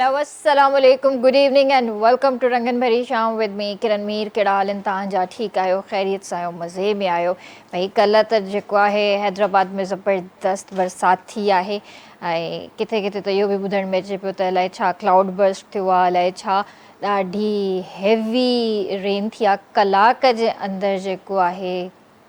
Hello, assalamu alaikum, good evening and welcome to Rangan Bhari Sham with me, Kiran Mir. कहिड़ा हाल आहिनि तव्हांजा? ठीकु आहियो, ख़ैरियत सां आहियो, मज़े में आहियो? भई कल्ह त जेको आहे हैदराबाद में ज़बरदस्त बरसाति थी आहे ऐं किथे किथे त इहो बि ॿुधण में अचे पियो त अलाए छा क्लाउड बर्स्ट थियो आहे, अलाए छा ॾाढी हैवी रेन थी आहे, कलाक जे अंदरि जेको आहे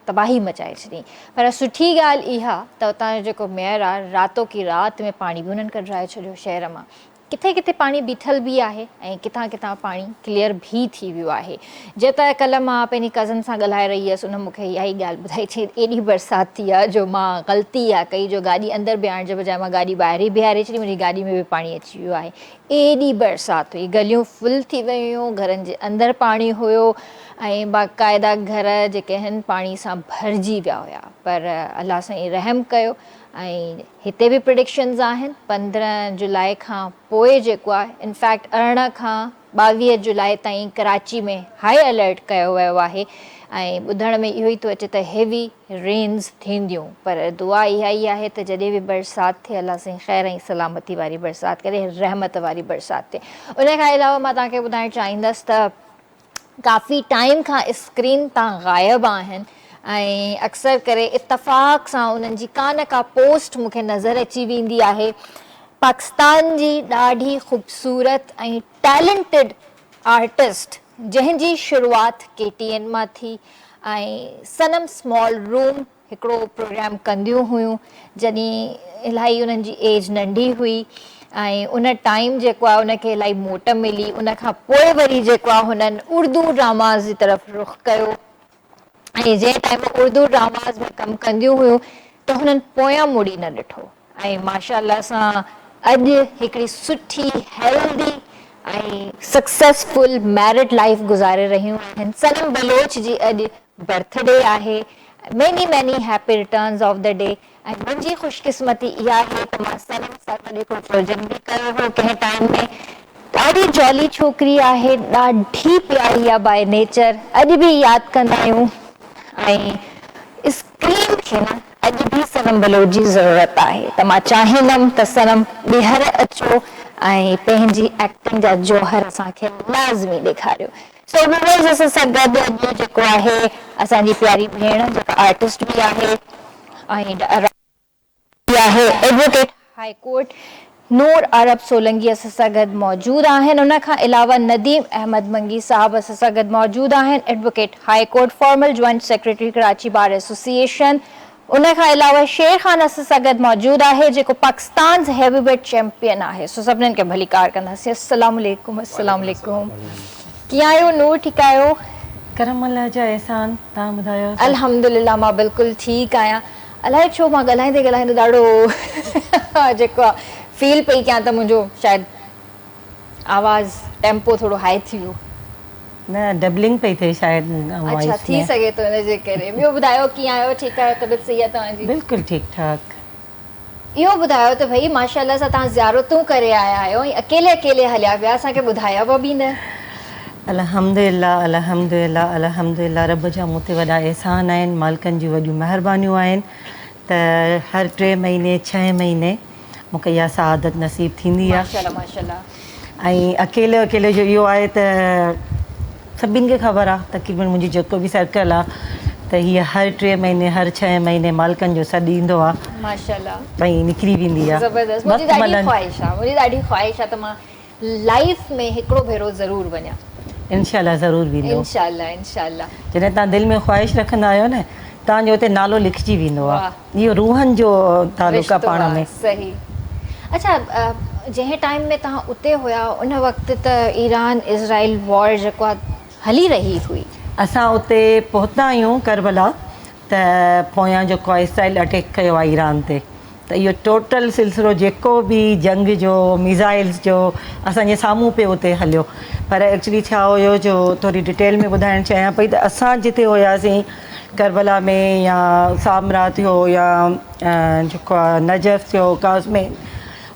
तबाही मचाए छॾी। पर सुठी ॻाल्हि इहा त उतां जो जेको मेयर आहे रातो की राति में पाणी बि उन्हनि कढाए छॾियो शहर मां। किथे किथे पाणी बीठल बि आहे ऐं किथां किथां पाणी क्लियर बि थी वियो आहे। जे त कल्ह मां पंहिंजी कज़न सां ॻाल्हाए रही हुअसि, उन मूंखे इहा ई ॻाल्हि ॿुधाई चई एॾी बरसाति थी आहे जो मां ग़लती आहे कई, जो गाॾी अंदरि बीहारण जे बजाए मां गाॾी ॿाहिरि ई बीहारे छॾी, मुंहिंजी गाॾी में बि पाणी अची वियो आहे। एॾी बरसाति हुई, गलियूं फुल थी वियूं हुयूं, घरनि जे अंदरि पाणी हुयो ऐं बाक़ाइदा घर जेके आहिनि पाणी सां भरिजी विया हुया। पर अलाह साईं रहम कयो ऐं हिते बि प्रिडिक्शन्स आहिनि 15 जुलाई खां पोइ जेको आहे, इनफैक्ट 18 खां 22 जुलाई ताईं कराची में हाई अलर्ट कयो वियो आहे ऐं ॿुधण में इहो ई थो अचे त हेवी रेन्स थींदियूं। पर दुआ इहा ई आहे त जॾहिं बि बरसाति थिए अलाह साईं ख़ैर ऐं सलामती वारी बरसाति करे, रहमत वारी बरसाति थिए। उन खां अलावा मां तव्हांखे ॿुधाइणु चाहींदसि त काफ़ी टाइम खां स्क्रीन तां ग़ाइबु आहिनि ऐं अक्सर करे इतफ़ाक़ सां उन्हनि जी का न का पोस्ट मूंखे नज़र अची वेंदी आहे। पाकिस्तान जी ॾाढी ख़ूबसूरत ऐं टैलेंटेड आर्टिस्ट जंहिंजी शुरूआति KTN मां थी ऐं सनम स्मॉल रूम हिकिड़ो प्रोग्राम कंदियूं हुयूं जॾहिं इलाही उन्हनि जी एज नंढी हुई ऐं उन टाइम जेको आहे उनखे इलाही मोट मिली। उन खां पोइ वरी जेको आहे हुननि उर्दू ड्रामाज़ जी तरफ़ रुख़ कयो ऐं जंहिं टाइम उर्दू ड्रामाज़ में कमु कंदियूं हुयूं त हुननि पोयां मुड़ी न ॾिठो ऐं माशाअल्लाह सां अॼु हिकिड़ी सुठी हेल्दी ऐं सक्सेसफुल मैरिड लाइफ गुज़ारे रहियूं आहिनि। सनम बलोच जी अॼु बर्थडे आहे। Many many happy returns of the day. ऐं मुंहिंजी ख़ुशकिस्मती इहा आहे त मां सनम सां गॾु हिकिड़ो प्रोजेक्ट बि कयो हो कंहिं टाइम में। ॾाढी जॉली छोकिरी आहे, ॾाढी प्यारी आहे बाय नेचर, अॼु बि यादि कंदा आहियूं ऐं स्क्रीन खे न अॼु बि सनम बलोच जी ज़रूरत आहे। त मां चाहींदमि त सनम ॿीहर अचो ऐं पंहिंजी एक्टिंग जा जौहर असांखे लाज़मी ॾेखारियो। सो व्यूअर्स, असां सां गॾु अॼु जेको आहे असांजी प्यारी भेण जेका आर्टिस्ट बि आहे ऐं एडवोकेट हाई कोर्ट नूर अरब सोलंकी असां सां गॾु मौजूदु आहिनि। उन खां अलावा नदीम अहमद मंगी साहब असां सां गॾु मौजूदु आहिनि, advocate high court formal joint secretary Karachi bar association. उन खां अलावा शेर ख़ान असां सां गॾु मौजूदु आहे जेको पाकिस्तान हैवीवेट चैंपियन आहे। सो सभिनीनि खे भली कार कंदासीं। अस्सलाम वालेकुम। अस्सलाम वालेकुम। कीअं आहियो नूर? ठीकु आहियो? करम अल्लाह जा एहसान, तव्हां ॿुधायो? अल्हम्दुलिल्लाह मां बिल्कुलु ठीकु आहियां। अलाए छो मां ॻाल्हाईंदे ॻाल्हाईंदे ॾाढो जेको आहे फील पई कयां त मुंहिंजो शायदि आवाज़ टेम्पो थोरो हाई थी वियो। न डबलिंग पई थिए शायदि। अच्छा, थी सघे थो इनजे करे। ॿियो ॿुधायो कीअं आहियो? ठीकु आहियो? तबियत सही आहे तव्हांजी? बिल्कुलु ठीकु ठाक। इहो ॿुधायो त भई माशाअल्लाह सां तव्हां ज़ियारतूं करे आया आहियो ऐं अकेले अकेले हलिया विया, असांखे ॿुधायव बि न। अल्हम्दुलिल्लाह अल्हम्दुलिल्लाह अल्हम्दुलिल्लाह, रब जा मूं ते वॾा एहसान आहिनि, मालिकनि जी वॾियूं महिरबानियूं आहिनि त हर 3 महीने 6 महीने मूंखे इहा सआदत नसीब थींदी आहे। माशाअल्लाह माशाअल्लाह। ऐं अकेले अकेले जो इहो आहे त सभिनि खे ख़बर आहे, तक़रीबन मुंहिंजी जेको बि सर्कल आहे त हीअ हर 3 महीने हर 6 महीने मालिकनि जो सॾु ईंदो आहे। माशाअल्लाह। भई निकिरी वेंदी आहे। ज़बरदस्त। मुंहिंजी ॾाढी ख़्वाहिश आहे त मां लाइफ में हिकिड़ो भेरो ज़रूरु वञा। इंशाअल्लाह ज़रूरु वेंदो। इंशाअल्लाह इंशाअल्लाह। जॾहिं तव्हां दिलि में ख़्वाहिश रखंदा आहियो न, तव्हांजो हुते नालो लिखिजी वेंदो आहे। इहो रूहनि जो तालुक़ु आहे पाण में। सही। अच्छा, जंहिं टाइम में तव्हां उते हुया उन वक़्तु त ईरान इज़राइल वॉर जेको आहे हली रही हुई। असां उते पहुता आहियूं करबला त पोयां जेको आहे इसराइल अटैक कयो आहे ईरान ते। त इहो टोटल सिलसिलो जेको बि जंग जो मिज़ाइल्स जो असांजे साम्हूं पियो उते हलियो। पर एक्चुअली छा हुयो जो थोरी डिटेल में ॿुधाइणु चाहियां पई त असां जिते हुयासीं करबला में या सामरा थियो या जेको आहे नजफ़ थियो कास में,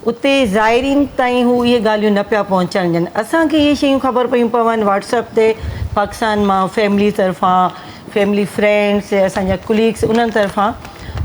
उते ज़ाइरीन ताईं हू इहे ॻाल्हियूं न पिया पहुचणु ॾियनि। असांखे इहे शयूं ख़बर पियूं पवनि व्हाट्सअप ते पाकिस्तान मां, फैमिली तरफ़ां, फैमिली फ्रेंड्स, असांजा कुलीग्स उन्हनि तरफ़ां।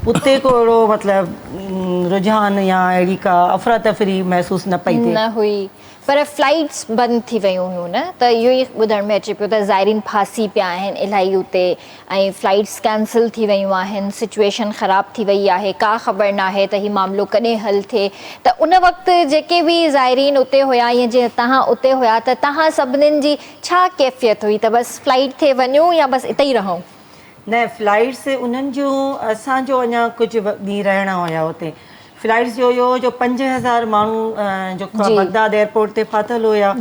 उते को अहिड़ो मतिलबु रुझान या अहिड़ी का अफ़रा तफ़री महसूसु न पई थिए। न हुई। पर फ्लाइट्स बंदि थी वियूं हुयूं न, त इहो ई ॿुधण में अचे पियो त ज़ाइरीन फासी पिया आहिनि इलाही उते, ऐं फ्लाइट्स कैंसिल थी वियूं आहिनि, सिचुएशन ख़राब थी वई आहे, का ख़बर न आहे त हीउ मामिलो कॾहिं हल थिए। त उन वक़्तु जेके बि ज़ाइरीन उते हुया, ईअं जीअं तव्हां उते हुया, त तव्हां सभिनीनि जी छा कैफ़ियत हुई, त बसि फ्लाइट ते वञूं या बसि इते ई रहूं? न, फ्लाइट्स उन्हनि जूं असांजो अञा कुझु ॾींहं रहणा हुया हुते। फ्लाइट्स जो इहो जो 5000 माण्हू जेको आहे बगदाद एयरपोर्ट ते फाथल हुया।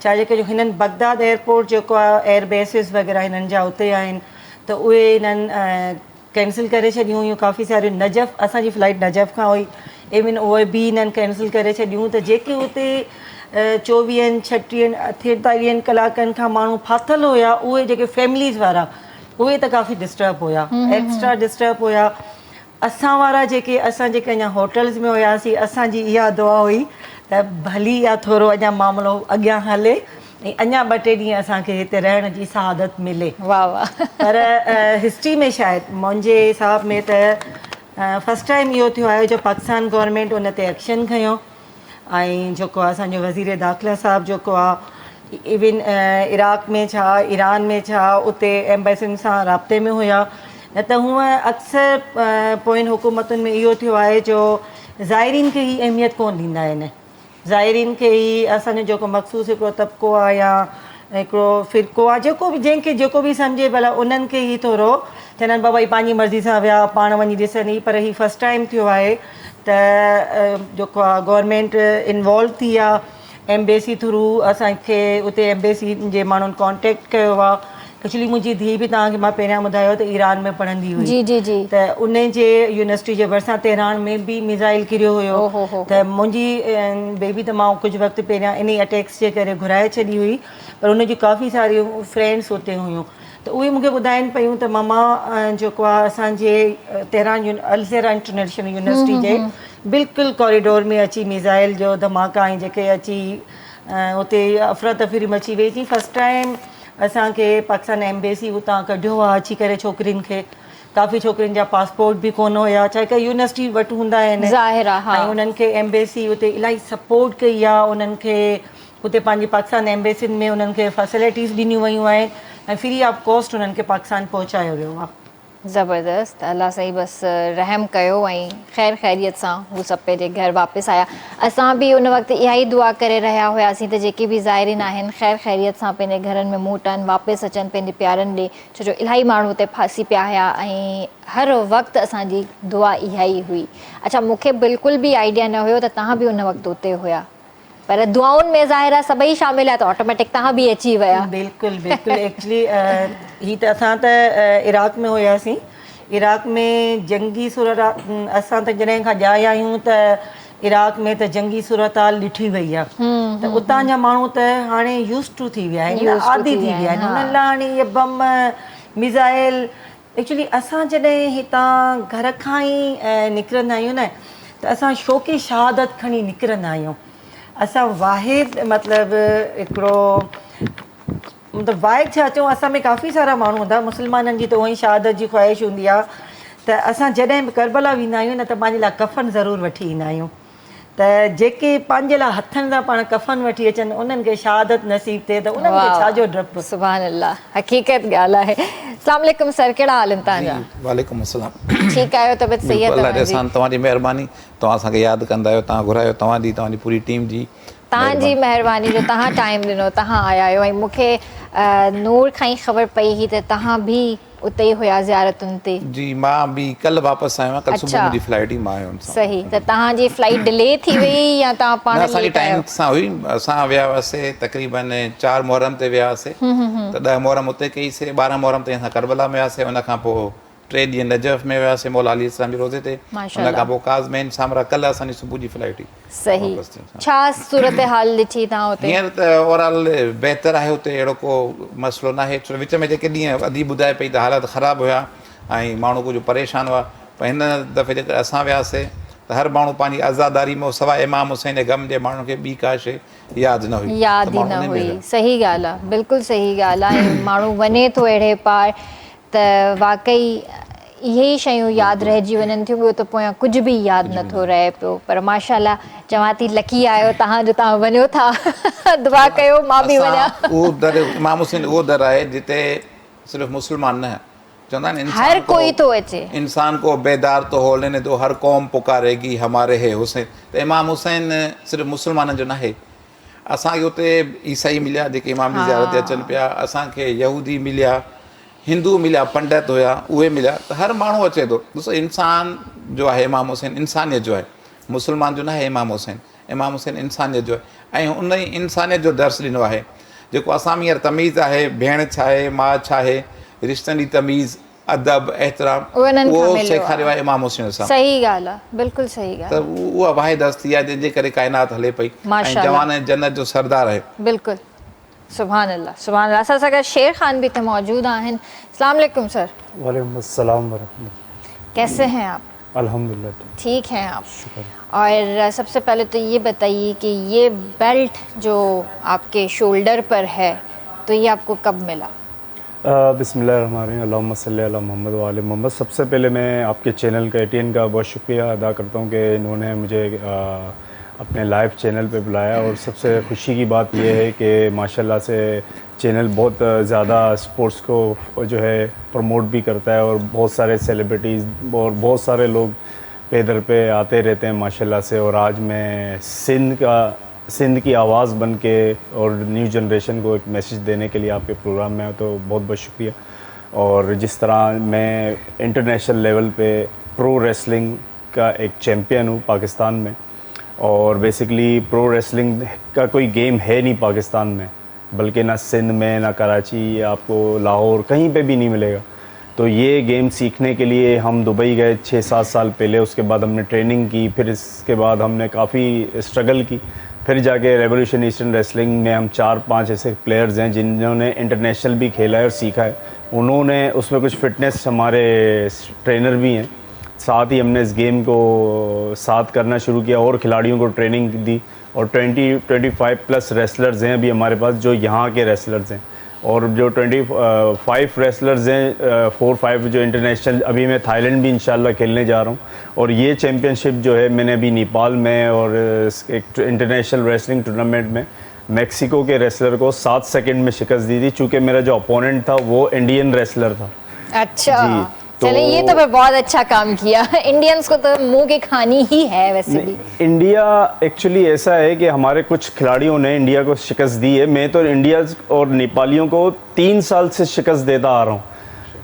छा जेके जो हिननि बगदाद एयरपोर्ट जेको आहे एयर बेसिस वग़ैरह हिननि जा उते आहिनि, त उहे हिननि कैंसिल करे छॾियूं हुयूं काफ़ी सारियूं। नजफ़ असांजी फ्लाइट नजफ़ खां हुई, इवन उहे बि हिननि कैंसिल करे छॾियूं। त जेके उते 24 36 48 कलाकनि खां माण्हू फाथल हुया, उहे जेके फैमिलीज़ वारा उहे त काफ़ी डिस्टर्ब हुया, एक्स्ट्रा डिस्टर्ब हुया। असां वारा जेके अञा होटल्स में हुयासीं, असांजी इहा दुआ हुई त भली या थोरो अञा मामिलो अॻियां हले ऐं अञा 2-3 ॾींहं असांखे हिते रहण जी सआदत मिले। वाह वाह। पर हिस्ट्री में शायदि मुंहिंजे हिसाब में त फस्ट टाइम इहो थियो आहे जो पाकिस्तान गवर्नमेंट उन ते एक्शन खयो, ऐं जेको आहे असांजो वज़ीर दाख़िला साहिबु जेको आहे इवन इराक़ में छा, ईरान में छा, उते एम्बेसियुनि सां राब्ते में हुया। न त हूअं अक्सर पोइनि हुकूमतुनि में इहो थियो आहे जो ज़ाइरीन खे ई अहमियत कोन ॾींदा आहिनि। ज़ाइरीन खे ई असांजो जेको मख़सूस हिकिड़ो तबिको आहे या हिकिड़ो फ़िरक़ो आहे, जेको बि जंहिंखे जेको बि सम्झे भला, उन्हनि खे ई थोरो चवंदा आहिनि बाबा ही पंहिंजी मर्ज़ी सां विया, पाण वञी ॾिसनि। पर ही फस्ट टाइम थियो आहे त जेको आहे गवर्नमेंट इन्वॉल्व थी आहे, एम्बेसी थ्रू असांखे उते एम्बेसी जे माण्हुनि कॉन्टेक्ट कयो आहे। एक्चुअली मुंहिंजी धीउ बि तव्हांखे मां पहिरियां ॿुधायो त ईरान में पढ़ंदी हुई, त उन जे यूनिवर्सिटी जे भरिसां तेहरान में बि मिज़ाइल किरियो हुयो। त मुंहिंजी बेबी त मां कुझु वक़्तु पहिरियां इन अटैक्स जे करे घुराए छॾी हुई, पर उन जी काफ़ी सारियूं फ्रेंड्स उते हुयूं। त उहे मूंखे ॿुधाइनि पियूं त ममा जेको आहे असांजे तेहरान अलज़ेरा इंटरनेशनल यूनिवर्सिटी जे बिल्कुलु कॉरिडोर में अची मिज़ाइल जो धमाका ऐं जेके अची उते अफ़रा तफ़री मची वई थी। फस्ट टाइम असांखे पाकिस्तान एम्बेसी उतां कढियो आहे अची करे छोकिरियुनि खे। काफ़ी छोकिरियुनि जा पासपोर्ट बि कोन हुया, छा करे यूनिवर्सिटी वटि हूंदा आहिनि, ऐं उन्हनि खे एम्बेसी उते इलाही सपोर्ट कई आहे। उन्हनि खे उते पंहिंजी पाकिस्तान एम्बेसियुनि में उन्हनि खे फैसिलिटीज़ ॾिनियूं वयूं आहिनि ऐं फ्री ऑफ कॉस्ट उन्हनि खे पाकिस्तान पहुचायो वियो आहे। ज़बरदस्त, अल्लाह साईं बसि रहम कयो ऐं ख़ैर ख़ैरियत सां हू सभु पंहिंजे घर वापसि आया। असां बि उन वक़्तु इहा ई दुआ करे रहिया हुआसीं त जेके बि ज़ाइरीन आहिनि ख़ैर ख़ैरियत सां पंहिंजे घरनि में मोटनि, वापसि अचनि पंहिंजे प्यारनि ॾे, छो जो इलाही माण्हू उते फासी पिया हुया ऐं हर वक़्तु असांजी दुआ इहा ई हुई। अच्छा, मूंखे बिल्कुलु बि आइडिया न हुयो त तव्हां बि उन वक़्तु उते हुया, पर दुआउनि में ज़ाहिर आहे सभई शामिल आहे त ऑटोमेटिक तव्हां बि अची विया। बिल्कुलु बिल्कुलु। एक्चुअली ही त असां त इराक़ में हुयासीं। इराक़ में जंगी सूरत असां त जॾहिं खां ॼाया आहियूं त इराक़ में त जंगी सूरत हाल ॾिठी वई आहे। त उतां जा माण्हू त हाणे यूज़ टू थी विया आहिनि, आदी थी विया आहिनि। हुननि लाइ हाणे इहे बम मिज़ाइल, एक्चुअली असां जॾहिं हितां घर खां ई निकिरंदा आहियूं न, त असां शौक़ी शहादत खणी निकिरंदा आहियूं। असां वाहिद मतिलबु हिकिड़ो मतिलबु वाहिद छा चऊं, असां में काफ़ी सारा माण्हू हूंदा, मुस्लमाननि जी त उहा ई शहादत जी ख़्वाहिश हूंदी आहे। त असां जॾहिं बि करबला वेंदा आहियूं न, त पंहिंजे लाइ कफ़न ज़रूरु वठी ईंदा आहियूं। त जेके पंहिंजे लाइ हथनि सां पाण कफ़न वठी अचनि, उन्हनि खे शहादत नसीब थिए त उन्हनि खे छाजो डपु। सुभान अल्लाह, हक़ीक़त ॻाल्हि आहे। अस्सलाम वालेकुम सर, कहिड़ा हाल आहिनि तव्हांजा? वालेकुम अस्सलाम। ठीकु आहियो, तबियत सही आहे? अल्लाह एहसान, तव्हांजी महिरबानी, तव्हां असांखे यादि कंदा आहियो, तव्हां घुरायो, तव्हांजी पूरी टीम जी तव्हांजी महिरबानी जो तव्हां टाइम ॾिनो, तव्हां आया आहियो। ऐं मूंखे नूर खां ई ख़बर पई हुई त तव्हां बि उते ई हुया ज़ियारतुनि ते। जी, मां बि कल्ह वापसि आयो आहियां, कल्ह सुबुह मुंहिंजी फ्लाइट ई मां आयो हुयुमि। सही, त तव्हांजी फ्लाइट डिले थी वई या तव्हां पाण? असांजी टाइम सां हुई, असां विया हुआसीं तक़रीबन 4 मुहर्रम ते वियासीं, त 10 मुहर्रम उते कईसीं, 12 मुहर्रम ते असां करबला में वियासीं, उन खां पोइ 3 ॾींहं नजफ़ में वियासीं मौला अली इस्लाम जे रोज़े ते, उन खां पोइ काज़मेन सामरा। कल्ह असांजी सुबुह जी फ्लाइट हुई। सही, छा सूरत हाल ॾिठी तव्हां उते? हींअर त ओवरऑल बहितर आहे, हुते अहिड़ो को मसइलो न आहे। विच में जेके ॾींहं अधी ॿुधाए पई त हालात ख़राबु हुया ऐं माण्हू कुझु परेशान हुआ, पर हिन दफ़े जेकर असां वियासीं त हर माण्हू पंहिंजी आज़ादारी में, सवाइ इमाम हुसैन जे ग़म जे माण्हुनि खे ॿी का शइ यादि न हुई। यादि ई न हुई। सही ॻाल्हि आहे, बिल्कुलु सही ॻाल्हि आहे। माण्हू वञे थो अहिड़े पार त वाक़ई यही शयूं यादि रहिजी वञनि थियूं, ॿियो त पोयां कुझु बि यादि नथो रहे पियो। पर माशाल्लाह चवां थी लकी आहियो तव्हां वञो था दुआ कयो मां बि वञा। उहो दर इमाम हुसैन उहो दर आहे जिते सिर्फ़ु मुस्लमान न, चवंदा आहिनि हर कोई तो अचे, इंसान को बेदार तो हो लेने दो, हर कौम पुकारेगी हमारे है हुसैन। त इमाम हुसैन सिर्फ़ु मुस्लमाननि जो न आहे, असांखे उते ईसाई मिलिया जेके इमाम जी ज़ियारत ते अचनि पिया, असांखे यहूदी मिलिया, हिंदू मिलिया, पंडित हुया उहे मिलिया, त हर माण्हू अचे थो। ॾिसो इंसान जो आहे इमाम हुसैन इंसानियत जो आहे, मुस्लमान जो न आहे इमाम हुसैन। इमाम हुसैन इंसानियत जो आहे ऐं उन ई इंसानियत जो दर्स ॾिनो आहे जेको असां में हींअर तमीज़ आहे, भेण छा आहे, माउ छा आहे, रिश्तनि जी तमीज़, अदब, एहतराम, उहो सेखारियो आहे इमाम हुसैन सां। सही ॻाल्हि आहे, बिल्कुलु सही ॻाल्हि। त उहा वाहिद हस्ती आहे जंहिंजे करे काइनात हले पई ऐं जवान जन्नत जो सरदार आहे। बिल्कुलु, सुभान अल्लाह सुभान अल्लाह। असां सां गॾु शेर ख़ान भी तो मौजूद आहिनि। अस्सलाम वालेकुम सर। वालेकुम अस्सलाम वरहमतुल्लाह। कैसे हैं आप? अल्हम्दुलिल्लाह ठीक हैं आप? और सबसे पहले तो ये बताइए कि ये बेल्ट जो आपके शोल्डर पर है तो ये आपको कब मिला? बिस्मिल्लाहिर्रहमानिर्रहीम, अल्लाहुम्मा सल्ली अला मोहम्मद व आले मोहम्मद। सबसे पहले मैं आपके चैनल का ATN का बहुत शुक्रिया अदा करता हूँ कि इन्होंने मुझे अपने लाइव चैनल पे बुलाया। और सबसे खुशी की बात यह है कि माशाल्लाह से चैनल बहुत ज़्यादा स्पोर्ट्स को जो है प्रमोट भी करता है और बहुत सारे सेलिब्रिटीज़ और बहुत सारे लोग पैदर पे आते रहते हैं माशाल्लाह से। और आज मैं सिंध की आवाज़ बन के और न्यू जनरेशन को एक मैसेज देने के लिए आपके प्रोग्राम में आया, तो बहुत बहुत शुक्रिया। और जिस तरह मैं इंटरनेशनल लेवल पे प्रो रेसलिंग का एक चैम्पियन हूँ पाकिस्तान में, और बेसिकली प्रो रेसलिंग का कोई गेम है नहीं पाकिस्तान में, बल्कि ना सिंध में, ना कराची, आपको लाहौर कहीं पे भी नहीं मिलेगा। तो ये गेम सीखने के लिए हम दुबई गए 6-7 साल पहले, उसके बाद हमने ट्रेनिंग की, फिर इसके बाद हमने काफ़ी स्ट्रगल की, फिर जाके रेवोल्यूशन ईस्टर्न रेसलिंग में हम 4-5 ऐसे प्लेयर्स हैं जिन्होंने इंटरनेशनल भी खेला है और सीखा है। उन्होंने उसमें कुछ फिटनेस हमारे ट्रेनर भी हैं, साथ ही हमने इस गेम को साथ करना शुरू किया और खिलाड़ियों को ट्रेनिंग दी। और 20-25 प्लस रेसलर्स हैं अभी हमारे पास जो यहाँ के रेसलर्स हैं, और जो 25 रेसलर्स हैं 4-5 जो इंटरनेशनल, अभी मैं थाईलैंड भी इंशाल्लाह खेलने जा रहा हूँ। और ये चैम्पियनशिप जो है मैंने अभी नेपाल में और एक इंटरनेशनल रेसलिंग टूर्नामेंट में मेक्सिको के रेसलर को 7 सेकंड में शिकस्त दी थी, चूँकि मेरा जो अपोनेंट था वो इंडियन रेसलर था। अच्छा, चलिए ये तो मैं बहुत अच्छा काम किया। इंडियंस को तो मुंह की खानी ही है वैसे भी। इंडिया एक्चुअली ऐसा है कि हमारे कुछ खिलाड़ियों ने इंडिया को शिकस्त दी है। मैं तो इंडिया और नेपालियों को 3 साल से शिकस्त देता आ रहा हूँ।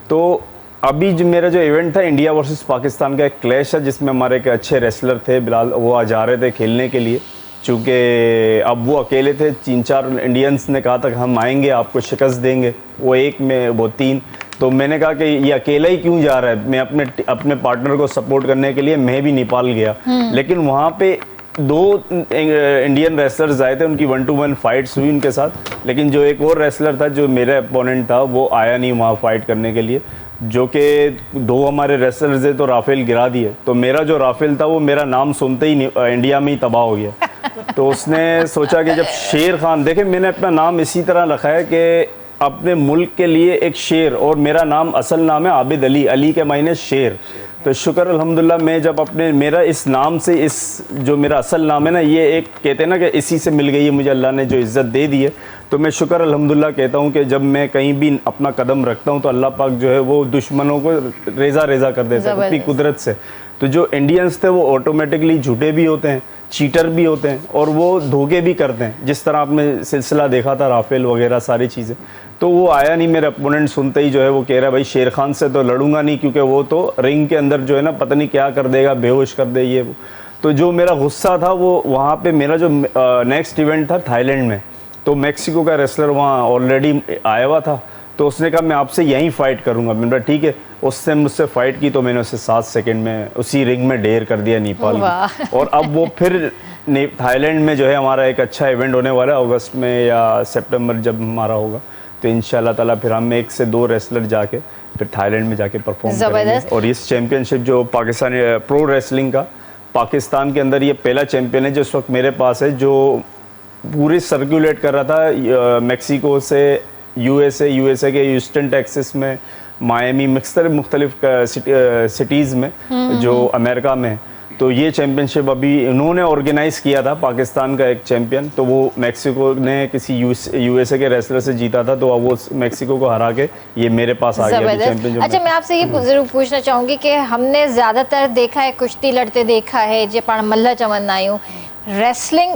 तो अभी जो मेरा जो इवेंट था इंडिया वर्सेस पाकिस्तान का एक क्लैश है, जिसमें हमारे एक अच्छे रेसलर थे बिलाल, वो आ जा रहे थे खेलने के लिए। चूँकि अब वो अकेले थे, 3-4 इंडियंस ने कहा था कि हम आएंगे आपको शिकस्त देंगे, वो एक में वो 3। तो मैंने कहा कि ये अकेला ही क्यों जा रहा है, मैं अपने पार्टनर को सपोर्ट करने के लिए मैं भी नेपाल गया। लेकिन वहाँ पे 2 इंडियन रेसलर्स आए थे, उनकी 1-to-1 फाइट्स हुई उनके साथ। लेकिन जो एक और रेसलर था जो मेरा अपोनेंट था वो आया नहीं वहाँ फाइट करने के लिए, जो कि 2 हमारे रेसलर्स थे तो राफेल गिरा दिए। तो मेरा जो राफेल था वो मेरा नाम सुनते ही इंडिया में ही तबाह हो गया। तो उसने सोचा कि जब शेर खान, देखे मैंने अपना नाम इसी तरह रखा है कि अपने मुल्क के लिए एक शेर, और मेरा नाम असल नाम है आबिद अली, अली के मायने शेर। तो शुक्र अल्हम्दुलिल्लाह मैं जब अपने मेरा इस नाम से, इस जो मेरा असल नाम है ना, ये एक कहते हैं ना कि इसी से मिल गई है मुझे, अल्लाह ने जो इज़्ज़त दे दी है। तो मैं शुक्र अल्हम्दुलिल्लाह कहता हूँ कि जब मैं कहीं भी अपना कदम रखता हूँ तो अल्लाह पाक जो है वो दुश्मनों को रेज़ा कर देता है अपनी कुदरत से। तो जो इंडियंस थे वो ऑटोमेटिकली झूठे भी होते हैं, चीटर भी होते हैं, और वो धोखे भी करते हैं, जिस तरह आपने सिलसिला देखा था राफेल वगैरह सारी चीज़ें। तो वो आया नहीं, मेरा अपोनेंट सुनते ही जो है वो कह रहा है भाई शेर खान से तो लड़ूंगा नहीं, क्योंकि वो तो रिंग के अंदर जो है ना पता नहीं क्या कर देगा, बेहोश कर दे ये वो। तो जो मेरा गुस्सा था वो वहाँ पे, मेरा जो नेक्स्ट इवेंट था थाईलैंड में, तो मेक्सिको का रेसलर वहाँ ऑलरेडी आया हुआ था। तो उसने कहा मैं आपसे यहीं फ़ाइट करूँगा। मैंने कहा ठीक है। उससे मुझसे फ़ाइट की तो मैंने उसे 7 सेकंड में उसी रिंग में ढेर कर दिया नेपाल में। और अब वो फिर थाईलैंड में जो है हमारा एक अच्छा इवेंट होने वाला है अगस्त में या सितंबर, जब हमारा होगा तो इंशाल्लाह ताला फिर हम 1 से 2 रेसलर जाके फिर थाईलैंड में जाके परफॉर्म करेंगे। और इस चैम्पियनशिप जो पाकिस्तानी प्रो रेसलिंग का पाकिस्तान के अंदर ये पहला चैम्पियन है जो इस वक्त मेरे पास है, जो पूरी सर्कुलेट कर रहा था मेक्सिको से यूएसए के ह्यूस्टन टेक्सास में, मायामी मुख्तलिफ सिटीज़ में जो अमेरिका में है। तो ये चैम्पियनशिप अभी इन्होंने ऑर्गेनाइज़ किया था, पाकिस्तान का एक चैम्पियन, तो वो मेक्सिको ने किसी यूएसए के रेसलर से जीता था, तो अब वो मेक्सिको को हरा के ये मेरे पास आ गया चैम्पियनशिप। अच्छा, मैं आपसे ये जरूर पूछना चाहूँगी कि हमने ज़्यादातर देखा है कुश्ती लड़ते देखा है, जे पाण मल्ल चवंदा आहियूं, रेसलिंग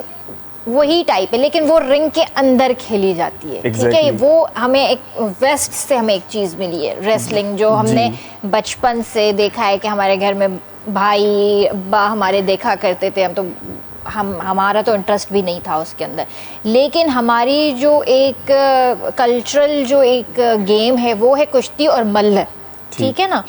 वही टाइप है लेकिन वो रिंग के अंदर खेली जाती है। ठीक है, वो हमें एक वेस्ट से हमें एक चीज़ मिली है रेसलिंग, जो हमने बचपन से देखा है कि हमारे घर में भाई अब्बा हमारे देखा करते थे, हमारा तो इंटरेस्ट भी नहीं था उसके अंदर, लेकिन हमारी जो एक कल्चरल जो एक गेम है वो है कुश्ती और मल्ल। ठीक है ना,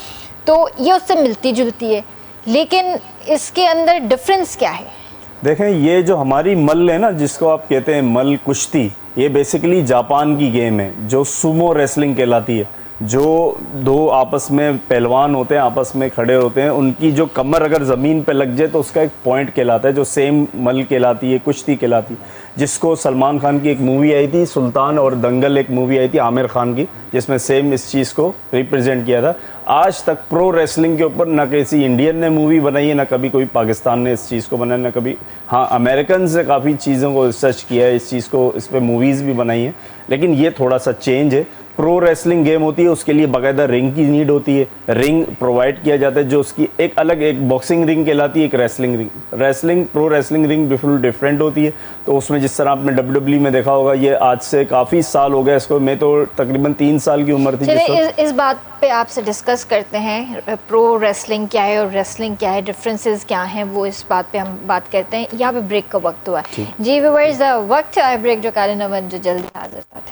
तो ये उससे मिलती जुलती है, लेकिन इसके अंदर डिफरेंस क्या है? देखें, ये जो हमारी मल्ल है ना, जिसको आप कहते हैं मल्ल कुश्ती, ये बेसिकली जापान की गेम है जो सुमो रेसलिंग कहलाती है। जो दो आपस में पहलवान होते हैं, आपस में खड़े होते हैं, उनकी जो कमर अगर ज़मीन पे लग जाए तो उसका एक पॉइंट कहलाता है, जो सेम मल कहलाती है, कुश्ती कहलाती है, जिसको सलमान खान की एक मूवी आई थी सुल्तान और दंगल, एक मूवी आई थी आमिर खान की, जिसमें सेम इस चीज़ को रिप्रेजेंट किया था। आज तक प्रो रेसलिंग के ऊपर ना किसी इंडियन ने मूवी बनाई है, ना कभी कोई पाकिस्तान ने इस चीज़ को बनाया, ना कभी, हाँ अमेरिकन से काफ़ी चीज़ों को रिसर्च किया है, इस चीज़ को, इस पर मूवीज़ भी बनाई हैं, लेकिन ये थोड़ा सा चेंज है। प्रो रेसलिंग गेम होती है, उसके लिए बाकायदा रिंग की नीड होती है, रिंग प्रोवाइड किया जाता है, जो उसकी एक अलग, एक बॉक्सिंग रिंग कहलाती है, एक wrestling ring. Pro wrestling ring बिल्कुल डिफरेंट होती है। तो उसमें जिस तरह आपने WWE में देखा होगा, ये आज से काफ़ी साल हो गए इसको, मैं तो तकरीबन 3 साल की उम्र थी। चलिए इस बात पे आपसे डिस्कस करते हैं, प्रो रेसलिंग क्या है और रेसलिंग क्या है, डिफरेंसेस क्या हैं, वो इस बात पे हम बात करते हैं। यहाँ पे ब्रेक का वक्त हुआ जी व्यूअर्स, वक्त है ब्रेक जो काले नमन जो जल्दी हाजिर था।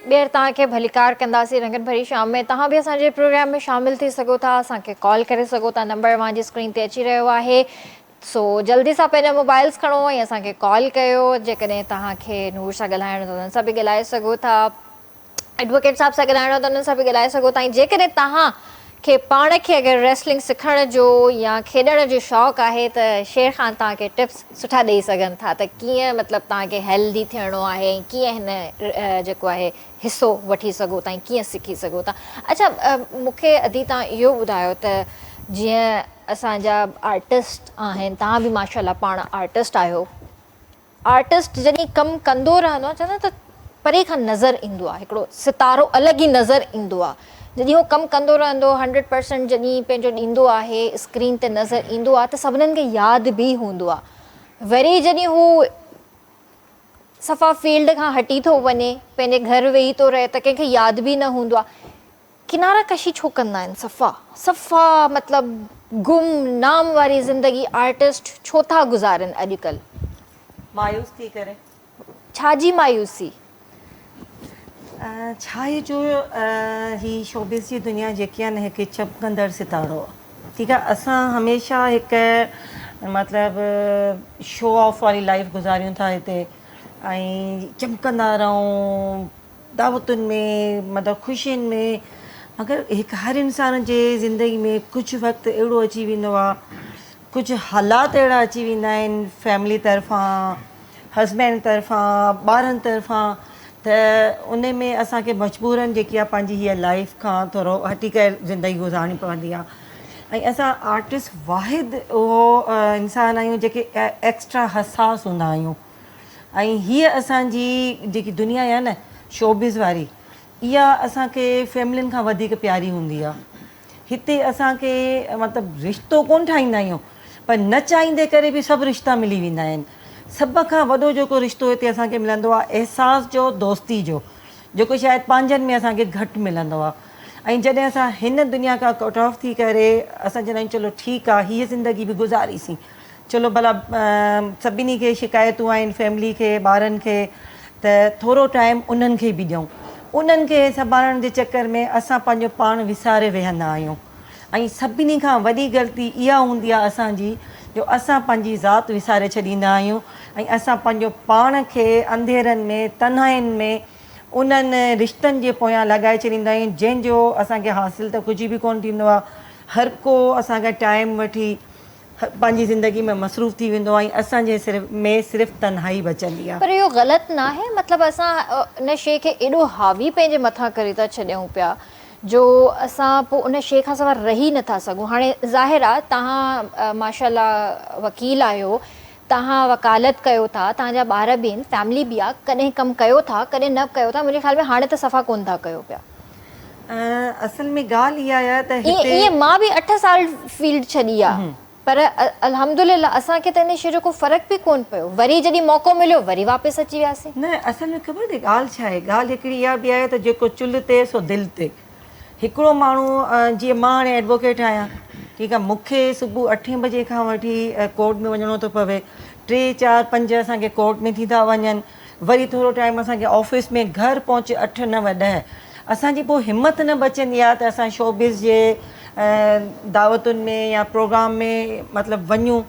ॿीहर तव्हांखे भलीकार कंदासीं रंगन भरी शाम में। तव्हां बि असांजे प्रोग्राम में शामिल थी सघो था, असांखे कॉल करे सघो था, नंबर मुंहिंजी स्क्रीन ते अची रहियो आहे। सो जल्दी सां पंहिंजा मोबाइल्स खणो ऐं असांखे कॉल कयो। जेकॾहिं तव्हांखे नूर सां ॻाल्हाइणो त उन्हनि सां बि ॻाल्हाए सघो था, एडवोकेट साहब सां ॻाल्हाइणो त उन्हनि सां बि ॻाल्हाए सघो था। ऐं जेकॾहिं तव्हांखे पाण खे अगरि रेसलिंग सिखण जो या खेॾण जो शौक़ु आहे त शेर ख़ान तव्हांखे टिप्स सुठा ॾेई सघनि था, त कीअं मतिलबु तव्हांखे हेल्दी थियणो आहे ऐं कीअं हिन जेको आहे हिसो वठी सघो था ऐं कीअं सिखी सघो था। अच्छा, मूंखे अदी तव्हां इहो ॿुधायो त जीअं असांजा आर्टिस्ट आहिनि, तव्हां बि माशाल्लाह पाण आर्टिस्ट आहियो, आर्टिस्ट जॾहिं कमु कंदो रहंदो आहे, चवंदा त परे खां नज़र ईंदो आहे, हिकिड़ो सितारो अलॻि ई नज़र ईंदो आहे। जॾहिं उहो कमु कंदो रहंदो 100% जॾहिं पंहिंजो ॾींदो आहे, स्क्रीन ते नज़र ईंदो आहे त सभिनीनि खे यादि बि हूंदो आहे। वरी जॾहिं हू सफ़ा फील्ड खां हटी थो वञे, पंहिंजे घर वेही थो रहे त कंहिंखे यादि बि न हूंदो आहे। किनारा कशी छो कंदा आहिनि? सफ़ा मतिलबु गुमनाम वारी ज़िंदगी आर्टिस्ट छो था गुज़ारनि अॼुकल्ह? मायूस थी करे। छाजी मायूसी? छा आहे जो ही शोबिस जी दुनिया जेकी आहे न, हिकु चमकंदड़ सितारो आहे। ठीकु आहे, असां हमेशह हिकु मतिलबु शो ऑफ वारी लाइफ गुज़ारियूं था हिते, ऐं चमकंदा रहूं दावतुनि में, मतिलबु ख़ुशियुनि में। मगर हिकु हर इंसान जे ज़िंदगी में कुझु वक़्तु अहिड़ो अची वेंदो आहे, कुझु हालात अहिड़ा अची वेंदा आहिनि फैमिली तरफ़ां, हस्बैंड तरफ़ां, ॿारनि तरफ़ां, त उन में असांखे मजबूरनि जेकी आहे पंहिंजी हीअ लाइफ खां थोरो हटी करे ज़िंदगी गुज़ारणी पवंदी आहे। ऐं असां आर्टिस्ट वाहिद उहो इंसान आहियूं जेके एक्स्ट्रा हसास हूंदा आहियूं। ऐं हीअ असांजी जेकी दुनिया आहे न शोबिज़ वारी, इहा असांखे फैमिलियुनि खां वधीक प्यारी हूंदी आहे। हिते असांखे मतिलबु रिश्तो कोन ठाहींदा आहियूं, पर न चाहींदे करे बि सभु रिश्ता मिली वेंदा आहिनि। सभ खां वॾो जेको रिश्तो हिते असांखे मिलंदो आहे अहसास जो, दोस्ती जो, जेको शायदि पंहिंजनि में असांखे घटि मिलंदो आहे। ऐं जॾहिं असां हिन दुनिया खां कट ऑफ थी करे असां चवंदा आहियूं चलो ठीकु आहे हीअ ज़िंदगी बि गुज़ारीसीं, चलो भला सभिनी खे शिकायतूं आहिनि फैमिली खे ॿारनि खे, त थोरो टाइम उन्हनि खे बि ॾियूं। उन्हनि खे संभालण जे चकर में असां पंहिंजो पाण विसारे वेहंदा आहियूं। ऐं सभिनी खां वॾी ग़लती इहा हूंदी आहे असांजी जो असां पंहिंजी ज़ात विसारे छॾींदा आहियूं ऐं असां पंहिंजो पाण खे अंधेरनि में तन्हाइनि में उन्हनि रिश्तनि जे पोयां लॻाए छॾींदा आहियूं जंहिंजो असांखे हासिलु त कुझु बि कोन थींदो आहे। हर को असांखे टाइम वठी पंहिंजी ज़िंदगी में मसरूफ़ थी वेंदो आहे ऐं असांजे सिर्फ़ु तन्हाई बचंदी आहे। पर इहो ग़लति न आहे, मतिलबु असां इन शइ खे एॾो हावी पंहिंजे मथां करे था छॾियूं पिया जो असां पोइ उन शइ खां सवाइ रही नथा सघूं। हाणे ज़ाहिर आहे तव्हां माशाल्लाह वकील आहियो, तव्हां वकालत कयो था, तव्हांजा ॿार बि आहिनि, फैमिली बि आहे, कॾहिं कमु कयो था कॾहिं न कयो था, मुंहिंजे ख़्याल में हाणे त सफ़ा कोन था कयो पिया। असल में ॻाल्हि इहा आहे त ईअं मां बि 8 साल फील्ड छॾी आहे, पर अल्हम्दुलिल्लाह असांखे त इन शइ जो को फ़र्क़ु बि कोन पियो। वरी जॾहिं मौक़ो मिलियो वरी वापसि अची वियासीं। न असल में ख़बर अथई ॻाल्हि छा आहे, ॻाल्हि हिकिड़ी इहा बि आहे त जेको चुल्हि ते सो दिलि ते। हिकिड़ो माण्हू जीअं मां हाणे एडवोकेट आहियां, ठीकु आहे, मूंखे सुबुह 8 बजे खां वठी कोर्ट में वञिणो थो पवे, 3, 4, 5 असांखे कोर्ट में थी था वञनि, वरी थोरो टाइम असांखे ऑफिस में, घर पहुचे 8, 9, 10। असांजी पोइ हिमत न बचंदी आहे त असां शोबिज़ जे दावतुनि में या प्रोग्राम में मतिलबु वञूं,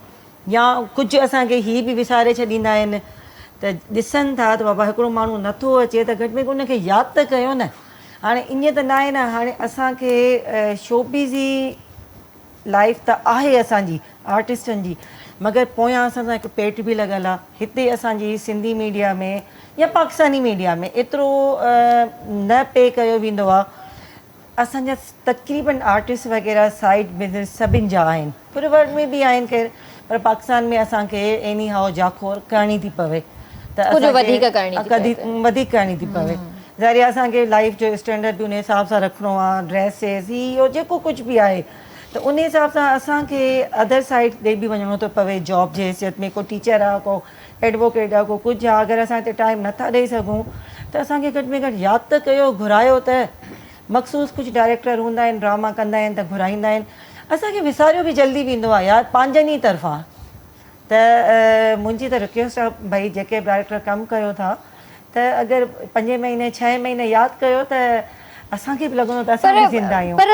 या कुझु असांखे हीअ बि विसारे छॾींदा आहिनि त ॾिसनि था त बाबा हिकिड़ो माण्हू नथो अचे त घटि में घटि उनखे यादि त कयो न। हाणे ईअं त न आहे न, हाणे असांखे शोबिज़ जी लाइफ त आहे असांजी आर्टिस्टनि जी, मगर पोयां असां सां हिकु पेट बि लॻल आहे। हिते असांजी सिंधी मीडिया में या पाकिस्तानी मीडिया में एतिरो न पे कयो वेंदो आहे। असांजा तक़रीबन आर्टिस्ट वग़ैरह साइड बिज़नेस सभिनि जा आहिनि, पूरे वर्ल्ड में बि आहिनि ख़ैर, पर पाकिस्तान में असांखे एनी हाउ जाखोर करणी थी पवे, त वधीक करणी थी पवे। ज़ाहिर असांखे लाइफ जो स्टैंडर्ड बि उन हिसाब सां रखिणो आहे, ड्रेसिस इहो जेको कुझु बि आहे, त उन हिसाब सां असांखे अदर साइड ॾे बि वञिणो थो पवे जॉब जे हैसियत में। को टीचर आहे, को एडवोकेट आहे, को कुझु आहे। अगरि असां हिते टाइम नथा ॾेई सघूं त असांखे घटि में घटि यादि त कयो, घुरायो त। मख़सूस कुझु डायरेक्टर हूंदा आहिनि, ड्रामा कंदा आहिनि त घुराईंदा आहिनि, असांखे विसारियो बि जल्दी वेंदो आहे यार पंहिंजनि ई तरफ़ां। त मुंहिंजी त रिक्वेस्ट आहे भई जेके डायरेक्टर कमु कयो था त अगरि 5 महीने 6 महीने यादि कयो त असांखे बि लॻंदो त असां बि ज़िंदा आहियूं। पर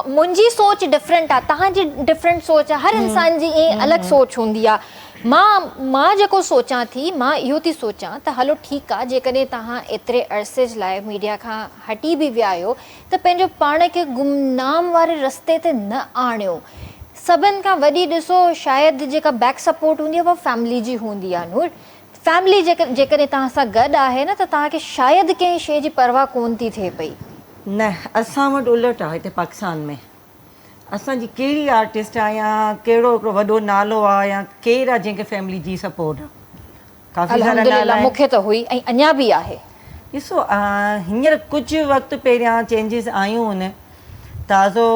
मुंहिंजी सोच डिफरेंट आहे, तव्हांजी डिफरेंट सोच आहे, हर इंसान जी ईअं अलॻि सोच हूंदी आहे। मां जेको सोचां थी, मां इहो थी सोचां त हलो ठीकु आहे, जेकॾहिं तव्हां एतिरे अरसे जे लाइ मीडिया खां हटी बि विया आहियो त पंहिंजो पाण खे गुमनाम वारे रस्ते ते न आणियो। सभिनि खां वॾी ॾिसो शायदि जेका बैक सपोर्ट हूंदी आहे उहा फैमिली जी हूंदी आहे। नूर, फैमिली जेकॾहिं तव्हां सां गॾु आहे न त तव्हांखे शायदि कंहिं शइ जी परवाह कोन थी थिए पई। न, असां वटि उलट आहे हिते पाकिस्तान में। असांजी कहिड़ी आर्टिस्ट आहे या कहिड़ो हिकिड़ो वॾो नालो आहे या केरु आहे जंहिंखे फैमिली जी सपोर्ट आहे? काफ़ी सारा नाला आहिनि। मूंखे त हुई ऐं अञा बि आहे। ॾिसो हींअर कुझु वक़्तु पहिरियां चेंजिस आयूं आहिनि। ताज़ो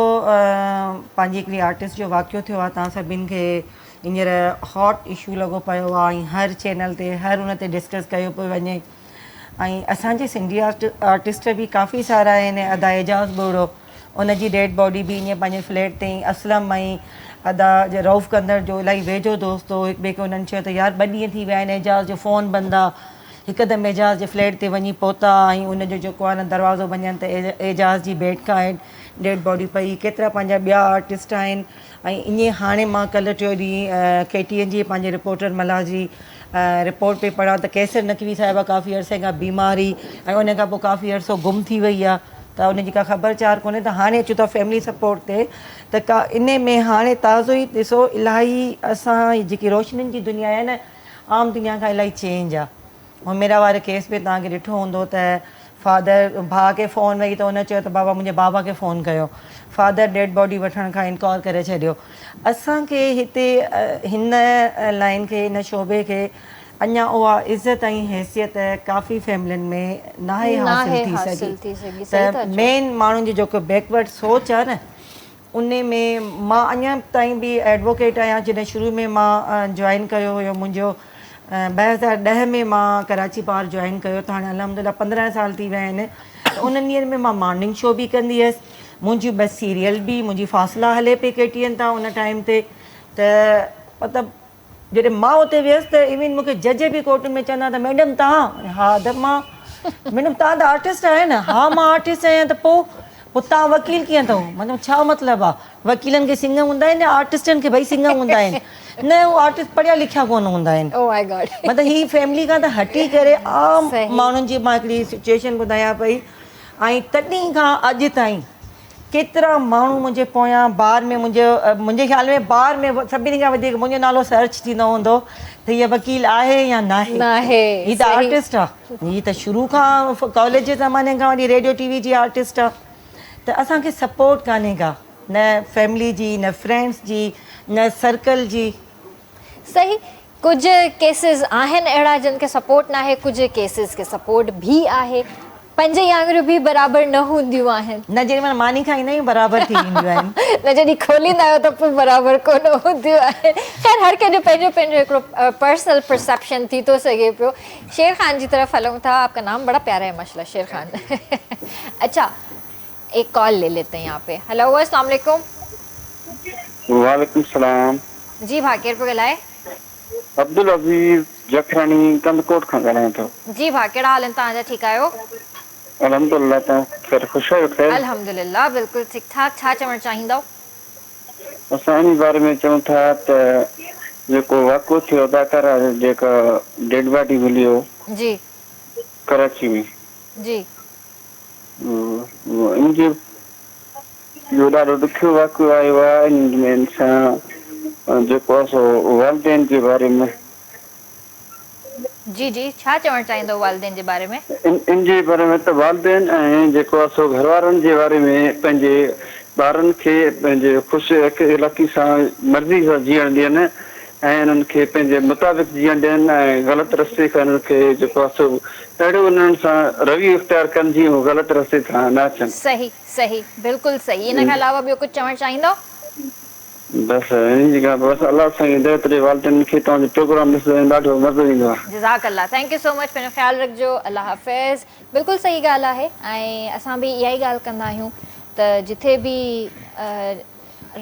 पंहिंजी हिकिड़ी आर्टिस्ट जो वाक़ियो थियो आहे, तव्हां सभिनि खे हींअर हॉट इशू लॻो पियो आहे ऐं हर चैनल ते हर हुन ते डिस्कस कयो पियो वञे। ऐं असांजे सिंधी आर्टिस्ट बि काफ़ी सारा आहिनि। अदा एजाज़ बोड़ो, उनजी डेड बॉडी बि ईअं पंहिंजे फ्लैट ते ई। असलम ऐं अदा जे रऊफ़ कंदड़ जो इलाही वेझो दोस्त हो, हिक ॿिए खे उन्हनि चयो त यार 2 ॾींहं थी विया आहिनि, एजाज़ जो फ़ोन बंदि आहे। हिकदमि एजाज़ जे फ्लैट ते वञी पहुता ऐं उनजो जेको आहे न दरवाज़ो वञनि त एजाज़ जी बेड खां डेड बॉडी पई। केतिरा पंहिंजा ॿिया आर्टिस्ट आहिनि। ऐं ईअं हाणे मां कल्ह 3 ॾींहं KTN जी पंहिंजे रिपोर्टर मल्हार जी रिपोर्ट पे पढ़ा त कैसर नक़वी साहिबा काफ़ी अरसे खां बीमारी ऐं उन खां पोइ काफ़ी अरसो गुम थी वई आहे, त उनजी का ख़बरचार कोन्हे। त हाणे अचूं था फैमिली सपोर्ट ते, त इन में हाणे ताज़ो ई ॾिसो इलाही असां जेकी रोशनियुनि जी दुनिया आहे न, आम दुनिया खां इलाही चेंज आहे। ऐं मेरा वारे केस में तव्हांखे ॾिठो हूंदो त फादर भाउ खे फ़ोन वई त हुन चयो त बाबा मुंहिंजे बाबा खे फ़ोन कयो। फादर डेड बॉडी वठण खां इनकार करे छॾियो। असांखे हिते हिन लाइन खे, हिन शोबे खे अञा उहा इज़त ऐं हैसियत काफ़ी फैमिलियुनि में नाहे हासिल थी सघी। त मेन माण्हुनि जी जेको बैकवर्ड सोच आहे न, उन में मां अञा ताईं बि एडवोकेट आहियां। जॾहिं शुरू में मां जॉइन कयो हुयो, मुंहिंजो 2010 में मां कराची बार जॉइन कयो, त हाणे अलहमदिल्ला 15 साल थी विया आहिनि। त उन्हनि ॾींहंनि में मां मॉर्निंग शो बि कंदी हुअसि, मुंहिंजी बसि सीरियल बि मुंहिंजी फ़ासिला हले पई KTN तां उन टाइम ते त मतिलबु जॾहिं मां उते वियसि त इवन मूंखे जज बि कोर्ट में चवंदा त मैडम तव्हां हा त मां मैडम तव्हां त आर्टिस्ट आहियो न हा मां आर्टिस्ट आहियां त पोइ तव्हां वकील कीअं अथव मतिलबु छा मतिलबु आहे वकीलनि खे सिंघ हूंदा आहिनि या आर्टिस्टनि खे भई सिंघ हूंदा आहिनि न उहे आर्टिस्ट पढ़िया लिखिया कोन हूंदा आहिनि ओ माय गॉड मतिलबु हीअ फैमिली खां त हटी करे आम सही। माण्हुनि जी मां हिकिड़ी सिचुएशन ॿुधायां पई ऐं तॾहिं खां अॼु ताईं केतिरा माण्हू मुंहिंजे पोयां ॿार में मुंहिंजे ख़्याल में ॿार में सभिनी खां वधीक मुंहिंजो नालो सर्च थींदो हूंदो त हीअ वकील आहे या नाहे नाहे, हीअ त सही। आर्टिस्ट आहे हीअ त शुरू खां कॉलेज जे ज़माने खां वठी रेडियो TV जी आर्टिस्ट आहे त असांखे सपोर्ट कान्हे का न फैमिली जी न फ्रेंड्स जी न सर्कल जी सही कुछ केसिस आहिनि अहिड़ा जिन खे सपोर्ट न आहे कुछ केसिस खे सपोर्ट भी आहे पंज आङुरियूं बि बराबरि न हूंदियूं आहिनि न जेॾी महिल मानी खाईंदा आहियूं बराबरि थी वेंदियूं आहिनि न जॾहिं खोलींदा आहियो त पोइ बराबरि कोन हूंदियूं आहिनि ख़ैर हर कंहिंजो पंहिंजो पंहिंजो हिकिड़ो पर्सनल परसेप्शन थी थो सघे पियो शेर खान जी तरफ हलूं था आपका नाम बड़ा प्यारा है माशाल्लाह शेर खान अच्छा एक कॉल ले लेते हैं यहाँ पे हेलो अस्सलाम वालेकुम वालेकुम सलाम जी भाउ केरु पियो ॻाल्हाए अब्दुल अज़ीज़ जखरानी कंदकोट खां ॻाल्हायां थो जी भाउ कहिड़ा हाल आहिनि तव्हांजा ठीकु आहियो अलहमदुलिल्लाह तव्हां ख़ैर ख़ुशि आहियो ख़ैर अल्हम्दुलिल्लाह बिल्कुलु ठीकु ठाक छा चवणु चाहींदव असां इन बारे में चऊं था त जेको वाक़ियो थियो अदाकारा जेका डेड बॉडी मिली हो जी कराची में जी इन जो इहो ॾाढो ॾुखियो वाक़ियो आयो आहे इन में इंसान जेको आहे सो वालदेन जे बारे में जी जी छा चवणु चाहींदव वालदेन जे बारे में इन जे बारे में त वालदेन ऐं जेको आहे सो घर वारनि जे बारे में पंहिंजे ॿारनि खे पंहिंजे ख़ुशि इलाक़ी सां मर्ज़ी सां जीअण ॾियनि ऐं उन्हनि खे पंहिंजे मुताबिक़ जीअण ॾियनि ऐं ग़लति रस्ते खां उन्हनि खे जेको आहे सो अहिड़ो उन्हनि सां रवि इख़्तियार कनि जीअं उहे ग़लति रस्ते खां न अचनि सही सही बिल्कुलु सही इन खां अलावा ॿियो कुझु चवणु चाहींदव बसि इन जी ॻाल्हि बसि अलाह सां हिदायत ॾे वालदेन खे तव्हांजो प्रोग्राम ॾिसण में ॾाढो मज़ो ईंदो आहे जज़ाक अल्लाह थैंक यू सो मच पंहिंजो ख़्यालु रखिजो अल्लाह हाफ़िज़ बिल्कुलु सही ॻाल्हि आहे ऐं असां बि इहा ई ॻाल्हि कंदा आहियूं त जिथे बि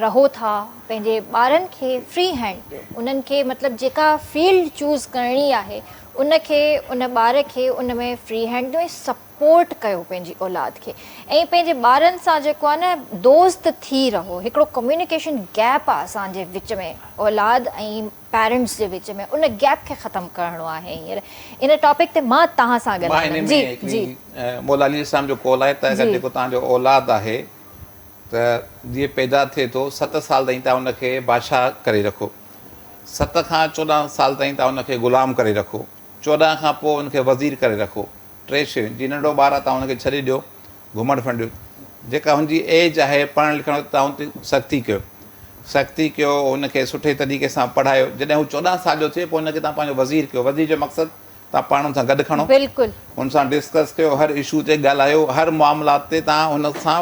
रहो था पंहिंजे ॿारनि खे फ्री हैंड ॾियो उन्हनि खे मतिलबु जेका फील्ड चूज़ करणी आहे उनखे उन ॿार खे उन में फ्री हैंड ॾियो ऐं सपोर्ट कयो पंहिंजी औलाद खे ऐं पंहिंजे ॿारनि सां जेको आहे न दोस्त थी रहो हिकिड़ो कम्युनिकेशन गैप आहे असांजे विच में औलाद ऐं पेरेंट्स जे विच में उन गैप खे ख़तमु करिणो आहे हींअर इन टॉपिक ते मां तव्हां सां मां इन ॻाल्हाईंदमि में जी जी हिकिड़ी मौलानी इस्लाम जो कॉल आहे त अगरि जी। जेको तव्हांजो औलाद आहे त जीअं पैदा थिए थो 7 साल ताईं तव्हां हुनखे बादशाह करे रखो 7 खां 14 साल ताईं तव्हां हुनखे ग़ुलाम करे रखो 14 खां पोइ हुनखे वज़ीर करे रखो 3 शयूं जीअं नंढो ॿार आहे तव्हां हुनखे छॾे ॾियो घुमणु फिरणु ॾियो जेका हुनजी एज आहे पढ़णु लिखणु तव्हां हुन ते सख़्ती कयो हुनखे सुठे तरीक़े सां पढ़ायो जॾहिं हू 14 साल जो थिए पोइ हुनखे तव्हां पंहिंजो वज़ीर कयो वज़ीर जो मक़सदु तव्हां पाण हुन सां गॾु खणो बिल्कुलु हुन सां डिस्कस कयो हर इशू ते ॻाल्हायो हर मामलात ते तव्हां हुन सां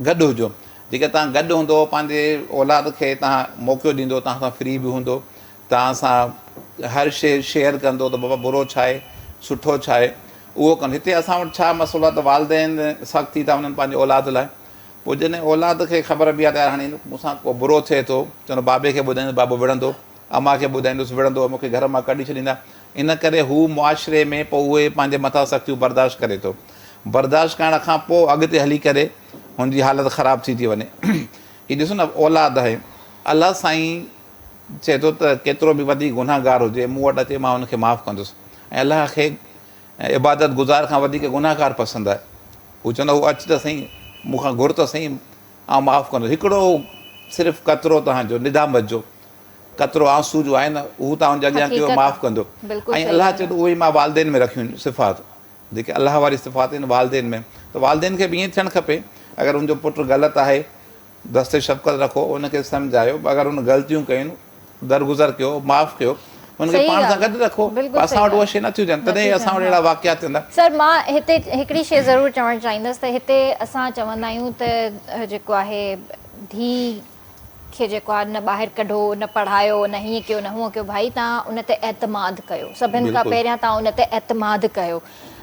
गॾु हुजो जेके तव्हां गॾु हूंदो पंहिंजे औलाद खे तव्हां मौक़ो ॾींदो तव्हां सां फ्री बि हूंदो तव्हां सां हर शइ शेयर कंदो त बाबा बुरो छा आहे सुठो छा आहे उहो कंदो हिते असां वटि छा मसइलो आहे त वालदेन सख़्तु थी था वञनि पंहिंजे औलाद लाइ पोइ जॾहिं औलाद खे ख़बर बि आहे त हाणे मूंसां को बुरो थिए थो चवंदो बाबे खे ॿुधाईंदो बाबो विढ़ंदो अम्मा खे ॿुधाईंदुसि विढ़ंदो मूंखे घर मां कढी छॾींदा इन करे हू मुआशिरे में पोइ उहे पंहिंजे मथां सख़्तियूं बर्दाश्त करे थो बर्दाश्त करण खां पोइ अॻिते हली करे हुनजी हालति ख़राबु थी वञे हीअ ॾिसो न औलाद आहे अलाह साईं चए थो त केतिरो बि वधीक गुनाहगार हुजे मूं वटि अचे मां हुनखे माफ़ु कंदुसि ऐं अलाह खे इबादत गुज़ार खां वधीक गुनाहगार पसंदि आहे हू चवंदो हू अचु त सही मूंखां घुर त सही ऐं माफ़ु कंदुसि हिकिड़ो सिर्फ़ु कतिरो तव्हांजो निदामत जो कतिरो आंसू जो आहे न हू तव्हांजे अॻियां कयो माफ़ु कंदो ऐं अलाह चए थो उहे मां वालदेन में रखियूं आहिनि सिफ़ात जेके अलाह वारी सिफ़ात आहिनि वालदेन में त वालदेन खे बि ईअं थियणु खपे अगरि हुनजो पुटु ग़लति आहे दस्ते शफ़क़त रखो हुनखे सम्झायो अगरि हुन ग़लतियूं कयूं दरगुज़र कयो माफ़ु कयो हुनखे पाण सां गॾु रखो असां वटि उहे शइ नथियूं थियनि तॾहिं असां वटि अहिड़ा वाक़िया थींदा सर मां हिते हिकिड़ी शइ ज़रूरु चवणु चाहींदसि त हिते असां चवंदा आहियूं त जेको आहे धीउ खे जेको आहे न ॿाहिरि कढो न पढ़ायो न हीअं कयो न हूअं कयो भाई तव्हां उन ते एतमाद कयो सभिनि खां पहिरियां तव्हां उन ते एतमाद कयो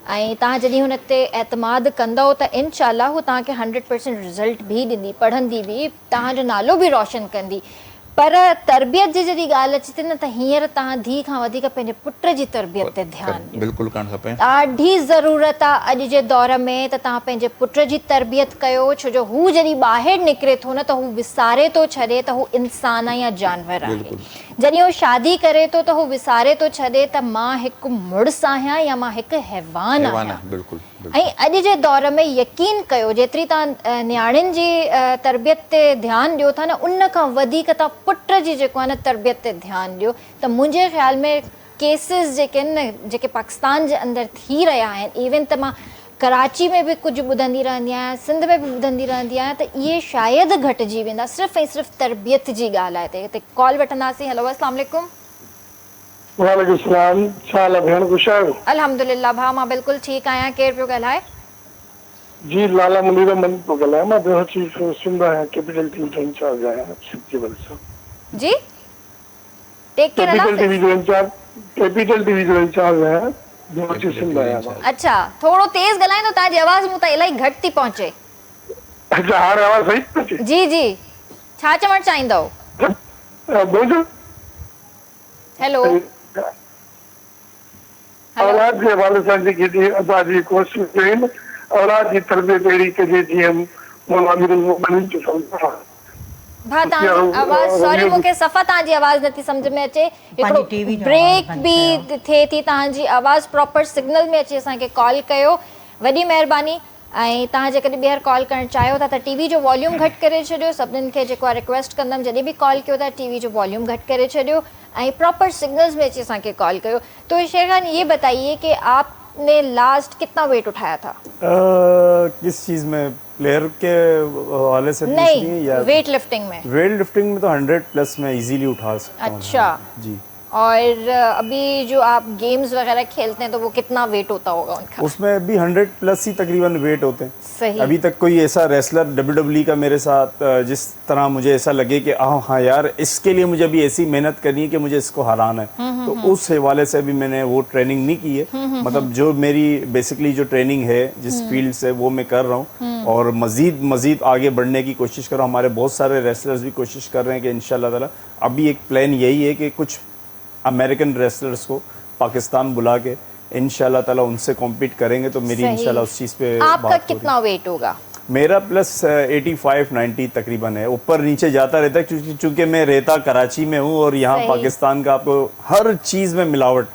ऐं तव्हां जॾहिं हुन ते एतमाद कंदव त इनशाला हू तव्हांखे 100% रिज़ल्ट बि ॾींदी, पढ़ंदी बि, तव्हांजो नालो बि रोशन कंदी। पर तरबियत जी जॾहिं ॻाल्हि अचे थी न, त हींअर तव्हां धीउ खां वधीक पंहिंजे पुट जी तरबियत ते ध्यानु ॾियो। बिल्कुलु करणु खपे। ॾाढी ज़रूरत आहे अॼु जे दौर में त तव्हां पंहिंजे पुट जी तरबियत कयो, छो जो हू जॾहिं ॿाहिरि निकिरे थो न त हू विसारे थो छॾे त हू इंसान आहे या जानवर आहे। जॾहिं हू शादी करे थो त हू विसारे थो छॾे त मां हिकु मुड़ुसु आहियां या मां हिकु हैवान आहियां। ऐं अॼु जे दौर में यकीन कयो, जेतिरी तव्हां नियाणियुनि जी तरबियत ते ध्यानु ॾियो था न, उन खां वधीक तव्हां पुट जी जेको आहे न तरबियत ते ध्यानु ॾियो। त मुंहिंजे ख़्याल में केसिस जेके आहिनि न, जेके पाकिस्तान जे अंदरि थी रहिया आहिनि, इवन त मां कराची में बि कुझु ॿुधंदी रहंदी आहियां, सिंध में बि ॿुधंदी रहंदी आहियां, त इहे शायदि घटिजी वेंदा, सिर्फ़ु ऐं सिर्फ़ु तरबियत जी ॻाल्हि आहे। हिते कॉल वठंदासीं। हेलो, अस्सलाम वालेकुम। वालेकुम सलाम। छा हाल आहे भेण, ख़ुशि आहियो? अल्हम्दुलिल्लाह भाउ, मां बिल्कुलु ठीकु आहियां। केरु पियो ॻाल्हाए? जी, लाला मुनीर अहमद पियो ॻाल्हायां। मां ॿियो चीज़ सिंध आहियां, कैपिटल टीवी जो इंचार्ज आहियां सिंध जे वल सां। जी, टेक केयर कैपिटल टीवी जो इंचार्ज, कैपिटल टीवी जो इंचार्ज आहियां, ॿियो चीज़ सिंध आहियां मां। अच्छा, थोरो तेज़ ॻाल्हाईंदो, तव्हांजी आवाज़ मूं ताईं इलाही घटि थी पहुचे। अच्छा, हाणे आवाज़ सही थी अचे? जी जी, छा चवणु चाहींदव? बोलो। हेलो, औलाद जे हवाले सां जेकी अदा जी कोशिशि कयूं, औलाद जी तरबियत अहिड़ी कजे जीअं मौला अमीरुल मोमिनीन जो फरमायो आहे। भाउ तव्हांजी आवाज़, सॉरी मूंखे सफ़ा तव्हांजी आवाज़ नथी सम्झ में अचे। हिकिड़ो टीवी जो ब्रेक आवाज़ बि बंदि थिए थी, तव्हांजी आवाज़ प्रॉपर सिग्नल में अचे असांखे कॉल कयो, वॾी महिरबानी। ऐं तव्हां जेकॾहिं ॿीहर कॉल करणु चाहियो था त टीवी जो वॉल्यूम घटि करे छॾियो। सभिनीनि खे जेको आहे रिक्वेस्ट कंदमि, जॾहिं बि कॉल कयो था टीवी जो वॉल्यूम घटि करे छॾियो ऐं प्रॉपर सिग्नल्स में अची असांखे कॉल कयो। तो शेरखान, ये बताइए कि आपने लास्ट कितना वेट उठाया था? किस चीज़ में, प्लेयर के हवाले से पूछ रही हैं या वेट लिफ्टिंग में? वेट लिफ्टिंग में तो 100 प्लस में इजीली उठा सकता हूँ। अच्छा जी। और अभी जो आप गेम्स वगैरह खेलते हैं तो वो कितना वेट होता होगा उनका? उसमें अभी 100 प्लस ही तकरीबन वेट होते हैं। सही। अभी तक कोई ऐसा रेसलर WWE का मेरे साथ जिस तरह मुझे ऐसा लगे कि हाँ यार, इसके लिए मुझे अभी ऐसी मेहनत करनी है कि मुझे इसको हराना है, तो उस हवाले से अभी मैंने वो ट्रेनिंग नहीं की है। मतलब जो मेरी बेसिकली जो ट्रेनिंग है जिस फील्ड से, वो मैं कर रहा हूँ और मज़ीद आगे बढ़ने की कोशिश कर रहा हूँ। हमारे बहुत सारे रेसलर्स भी कोशिश कर रहे हैं कि इंशाल्लाह ताला अभी एक प्लान यही है कि कुछ अमेरिकन रेसलर्स को पाकिस्तान बुला के इंशाल्लाह ताला उनसे कॉम्पीट करेंगे, तो मेरी इंशाल्लाह उस चीज़ पे आपका बात कितना वेट होगा? मेरा प्लस 85-90 तकरीबन है, ऊपर नीचे जाता रहता है क्योंकि मैं रहता कराची में हूँ और यहाँ पाकिस्तान का आपको हर चीज़ में मिलावट।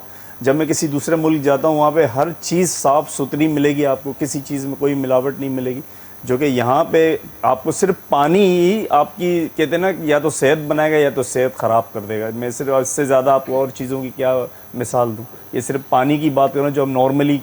जब मैं किसी दूसरे मुल्क जाता हूँ वहाँ पे हर चीज़ साफ़ सुथरी मिलेगी आपको, किसी चीज़ में कोई मिलावट नहीं मिलेगी। जो कि यहाँ पे आपको सिर्फ पानी ही आपकी, कहते हैं ना, या तो सेहत बनाएगा या तो सेहत ख़राब कर देगा। मैं सिर्फ इससे ज़्यादा आपको और चीज़ों की क्या मिसाल दूँ। ये सिर्फ पानी की बात करूँ, जो हम नॉर्मली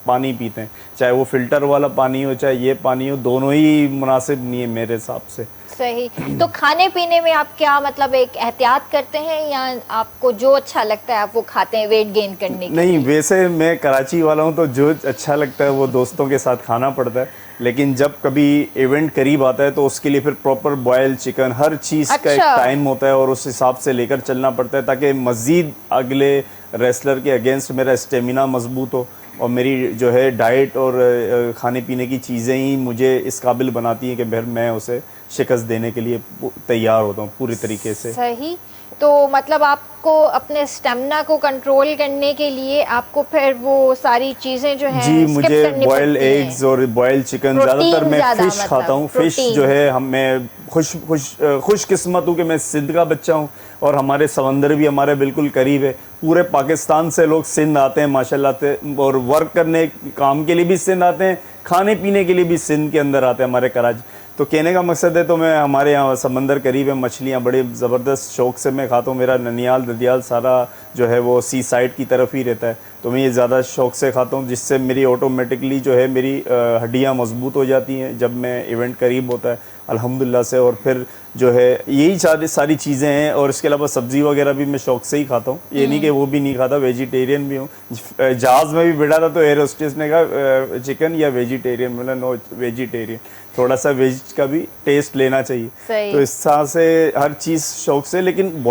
पानी पीते हैं, चाहे वो फ़िल्टर वाला पानी हो चाहे ये पानी हो, दोनों ही मुनासिब नहीं है मेरे हिसाब से। सही। तो खाने पीने में आप क्या मतलब एक एहतियात करते हैं या आपको जो अच्छा लगता है आप वो खाते हैं वेट गेन करने के? नहीं, वैसे मैं कराची वाला हूँ तो जो अच्छा लगता है वो दोस्तों के साथ खाना पड़ता है, लेकिन जब कभी इवेंट करीब आता है तो उसके लिए फिर प्रॉपर बॉयल चिकन, हर चीज़ का एक टाइम होता है और उस हिसाब से लेकर चलना पड़ता है ताकि मज़ीद अगले रेसलर के अगेंस्ट मेरा स्टेमिना मजबूत हो और मेरी जो है डाइट और खाने पीने की चीज़ें ही मुझे इस काबिल बनाती हैं कि फिर मैं उसे शिकस्त देने के लिए तैयार होता हूँ पूरी तरीके से। सही। तो मतलब आपको अपने स्टेमिना को कंट्रोल करने के लिए आपको फिर वो सारी चीज़ें जो है जी, मुझे बॉयल एग्स और बॉयल चिकन, ज़्यादातर मैं फ़िश खाता हूँ। फ़िश जो है मैं खुशकिस्मत हूँ कि मैं सिंध का बच्चा हूँ और हमारे समंदर भी हमारे बिल्कुल करीब है। पूरे पाकिस्तान से लोग सिंध आते हैं माशाल्लाह से, और वर्क करने काम के लिए भी सिंध आते हैं, खाने पीने के लिए भी सिंध के अंदर आते हैं हमारे कराची। तो कहने का मकसद है, तो मैं हमारे यहाँ समंदर करीब है, मछलियाँ बड़े ज़बरदस्त शौक़ से मैं खाता हूँ। मेरा ननियाल ददियाल सारा जो है वो सी साइड की तरफ ही रहता है, तो मैं ये ज़्यादा शौक़ से खाता हूँ, जिससे मेरी ऑटोमेटिकली जो है मेरी हड्डियाँ मजबूत हो जाती हैं जब मैं इवेंट करीब होता है अल्हम्दुलिल्लाह से। और फिर जो है यही सारी चीज़ें हैं, और इसके अलावा सब्ज़ी वगैरह भी मैं शौक़ से ही खाता हूँ। ये नहीं कि वो भी नहीं खाता, वेजिटेरियन भी हूँ। जहाज़ में भी बैठा था तो एयर होस्टेस ने कहा चिकन या वेजिटेरियन, मतलब नो वेजिटेरियन, थोड़ा सा वेज का भी टेस्ट लेना चाहिए। तो इस तरह से हर चीज़ शौक़ से, लेकिन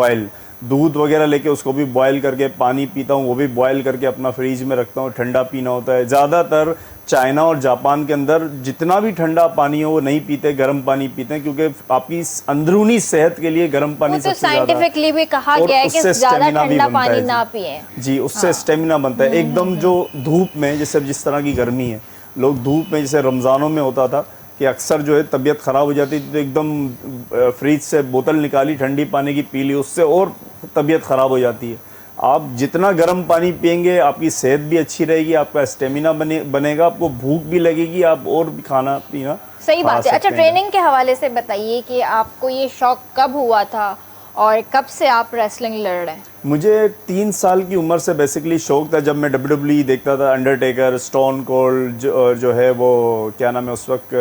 दूध वगैरह लेके उसको भी बॉयल करके पानी पीता हूँ, वो भी बॉयल करके अपना फ्रीज में रखता हूँ, ठंडा पीना होता है। ज़्यादातर चाइना और जापान के अंदर जितना भी ठंडा पानी हो वो नहीं पीते, गर्म पानी पीते हैं, क्योंकि आपकी अंदरूनी सेहत के लिए गर्म पानी वो तो सबसे ज़्यादा साइंटिफिकली भी कहा और गया है कि उससे ज्यादा स्टेमिना भी ठंडा बनता पानी है ना जी। पिए। जी, उससे स्टेमिना बनता है एकदम। जो धूप में जैसे जिस तरह की गर्मी है, लोग धूप में जैसे रमज़ानों में होता था कि अक्सर जो है तबीयत ख़राब हो जाती थी, तो एकदम फ्रिज से बोतल निकाली ठंडी पानी की पी ली, उससे और तबीयत ख़राब हो जाती है। आप जितना गर्म पानी पियेंगे आपकी सेहत भी अच्छी रहेगी, आपका स्टेमिना बनेगा, आपको भूख भी लगेगी, आप और भी खाना पीना सही खा बात है। अच्छा, सकते हैं। ट्रेनिंग के हवाले से बताइए कि आपको ये शौक कब हुआ था और कब से आप रेसलिंग लड़ रहे हैं? मुझे 3 साल की उम्र से बेसिकली शौक था, जब मैं WWE देखता था, अंडरटेकर, स्टोन कोल्ड जो है वो क्या नाम है उस वक्त,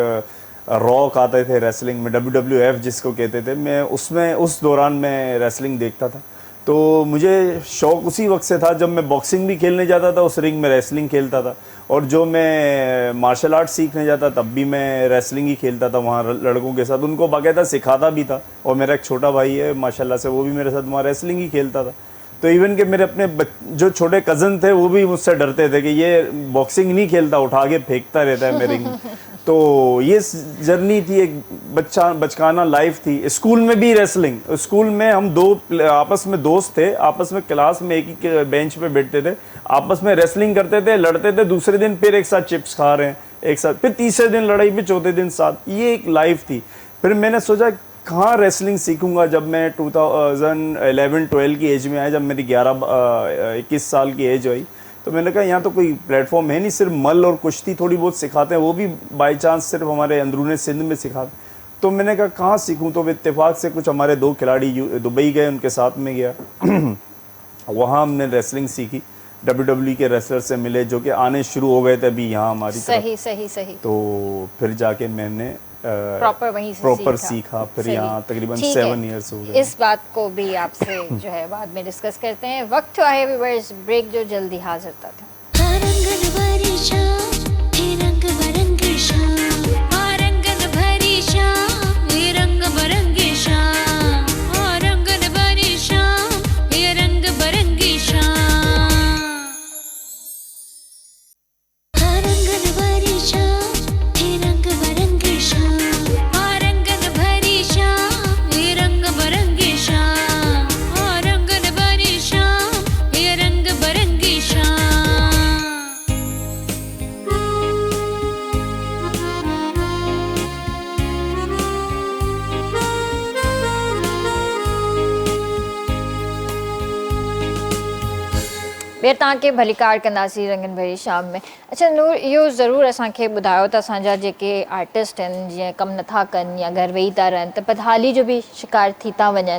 रॉक आते थे रेसलिंग में, WWF जिसको कहते थे, मैं उसमें उस दौरान मैं रेसलिंग देखता था। तो मुझे शौक उसी वक्त से था, जब मैं बॉक्सिंग भी खेलने जाता था उस रिंग में रेसलिंग खेलता था, और जो मैं मार्शल आर्ट सीखने जाता तब भी मैं रेसलिंग ही खेलता था वहाँ लड़कों के साथ, उनको बाकायदा सिखाता भी था। और मेरा एक छोटा भाई है माशाल्लाह से, वो भी मेरे साथ वहाँ रेसलिंग ही खेलता था। तो इवन कि मेरे अपने जो छोटे कज़न थे वो भी मुझसे डरते थे कि ये बॉक्सिंग नहीं खेलता, उठा के फेंकता रहता है मेरे। तो ये जर्नी थी, एक बचकाना लाइफ थी। स्कूल में भी रेसलिंग, स्कूल में हम आपस में दोस्त थे, आपस में क्लास में एक ही बेंच पे बैठते थे, आपस में रेसलिंग करते थे, लड़ते थे, दूसरे दिन फिर एक साथ चिप्स खा रहे हैं एक साथ, फिर तीसरे दिन लड़ाई, फिर चौथे दिन साथ। ये एक लाइफ थी। फिर मैंने सोचा कहाँ रेसलिंग सीखूंगा, जब मैं 2011-12 की एज में आया, जब मेरी 21 साल की एज हुई, तो मैंने कहा यहाँ तो कोई प्लेटफॉर्म है नहीं, सिर्फ मल और कुश्ती थोड़ी बहुत सिखाते हैं, वो भी बाई चांस सिर्फ हमारे अंदरूनी सिंध में सिखाते। तो मैंने कहा कहाँ सीखूँ, तो इत्तेफाक से कुछ हमारे 2 खिलाड़ी दुबई गए, उनके साथ में गया वहाँ हमने रेसलिंग सीखी, WWE के रेसलर से मिले जो कि आने शुरू हो गए थे अभी यहाँ हमारी तरफ। सही। तो फिर जाके मैंने प्रॉपर वहीं से प्रॉपर सीखा, फिर सही। यहाँ तकरीबन ठीक 7 है। इयर्स हो गए। इस बात को भी आपसे जो है बाद में डिस्कस करते हैं। वक्त हुआ है व्यूअर्स ब्रेक, जो जल्दी हाजिर था। ॿिए तव्हांखे भलीकार कंदासीं रंगन भरी शाम में। अच्छा नूर, इहो ज़रूरु असांखे ॿुधायो त असांजा जेके आर्टिस्ट आहिनि जीअं कमु नथा कनि या घर वेही था रहनि, त बदहाली जो बि शिकार थी था वञनि,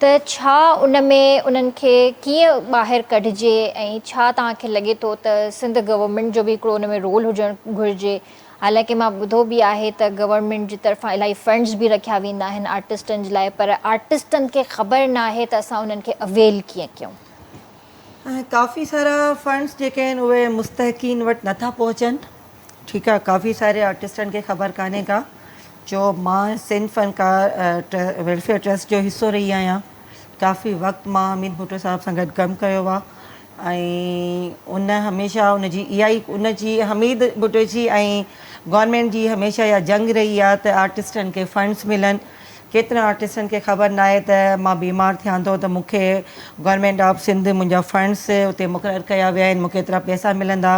त छा उन में उन्हनि खे कीअं ॿाहिरि कढिजे, ऐं छा तव्हांखे लॻे थो त सिंध गवर्नमेंट जो बि हिकिड़ो उन में रोल हुजणु घुरिजे? हालांकि मां ॿुधो बि आहे त गवर्नमेंट जी तरफ़ां इलाही फंड्स बि रखिया वेंदा आहिनि आर्टिस्टनि जे लाइ, पर आर्टिस्टनि खे ख़बर न आहे त असां उन्हनि खे अवेल कीअं कयूं। काफ़ी सारा फंड्स जेके आहिनि उहे मुस्तहक़ीन वटि नथा पहुचनि। ठीकु आहे, काफ़ी सारे आर्टिस्टनि खे ख़बर कान्हे का। जो मां सिंध फ़नकार वेलफेयर ट्रस्ट जो हिसो रही आहियां, काफ़ी वक़्तु मां हमीद भुट्टो साहिब सां गॾु कमु कयो आहे, ऐं उन हमेशह उनजी हमीद भुट्टो जी ऐं गवर्नमेंट जी हमेशह इहा जंग रही आहे त आर्टिस्टनि खे फंड्स मिलनि। केतिरनि आर्टिस्टनि खे ख़बर न आहे त मां बीमार थियां थो त मूंखे गवर्नमेंट ऑफ सिंध मुंहिंजा फंड्स उते मुक़ररु कया विया आहिनि, मूंखे एतिरा पैसा मिलंदा,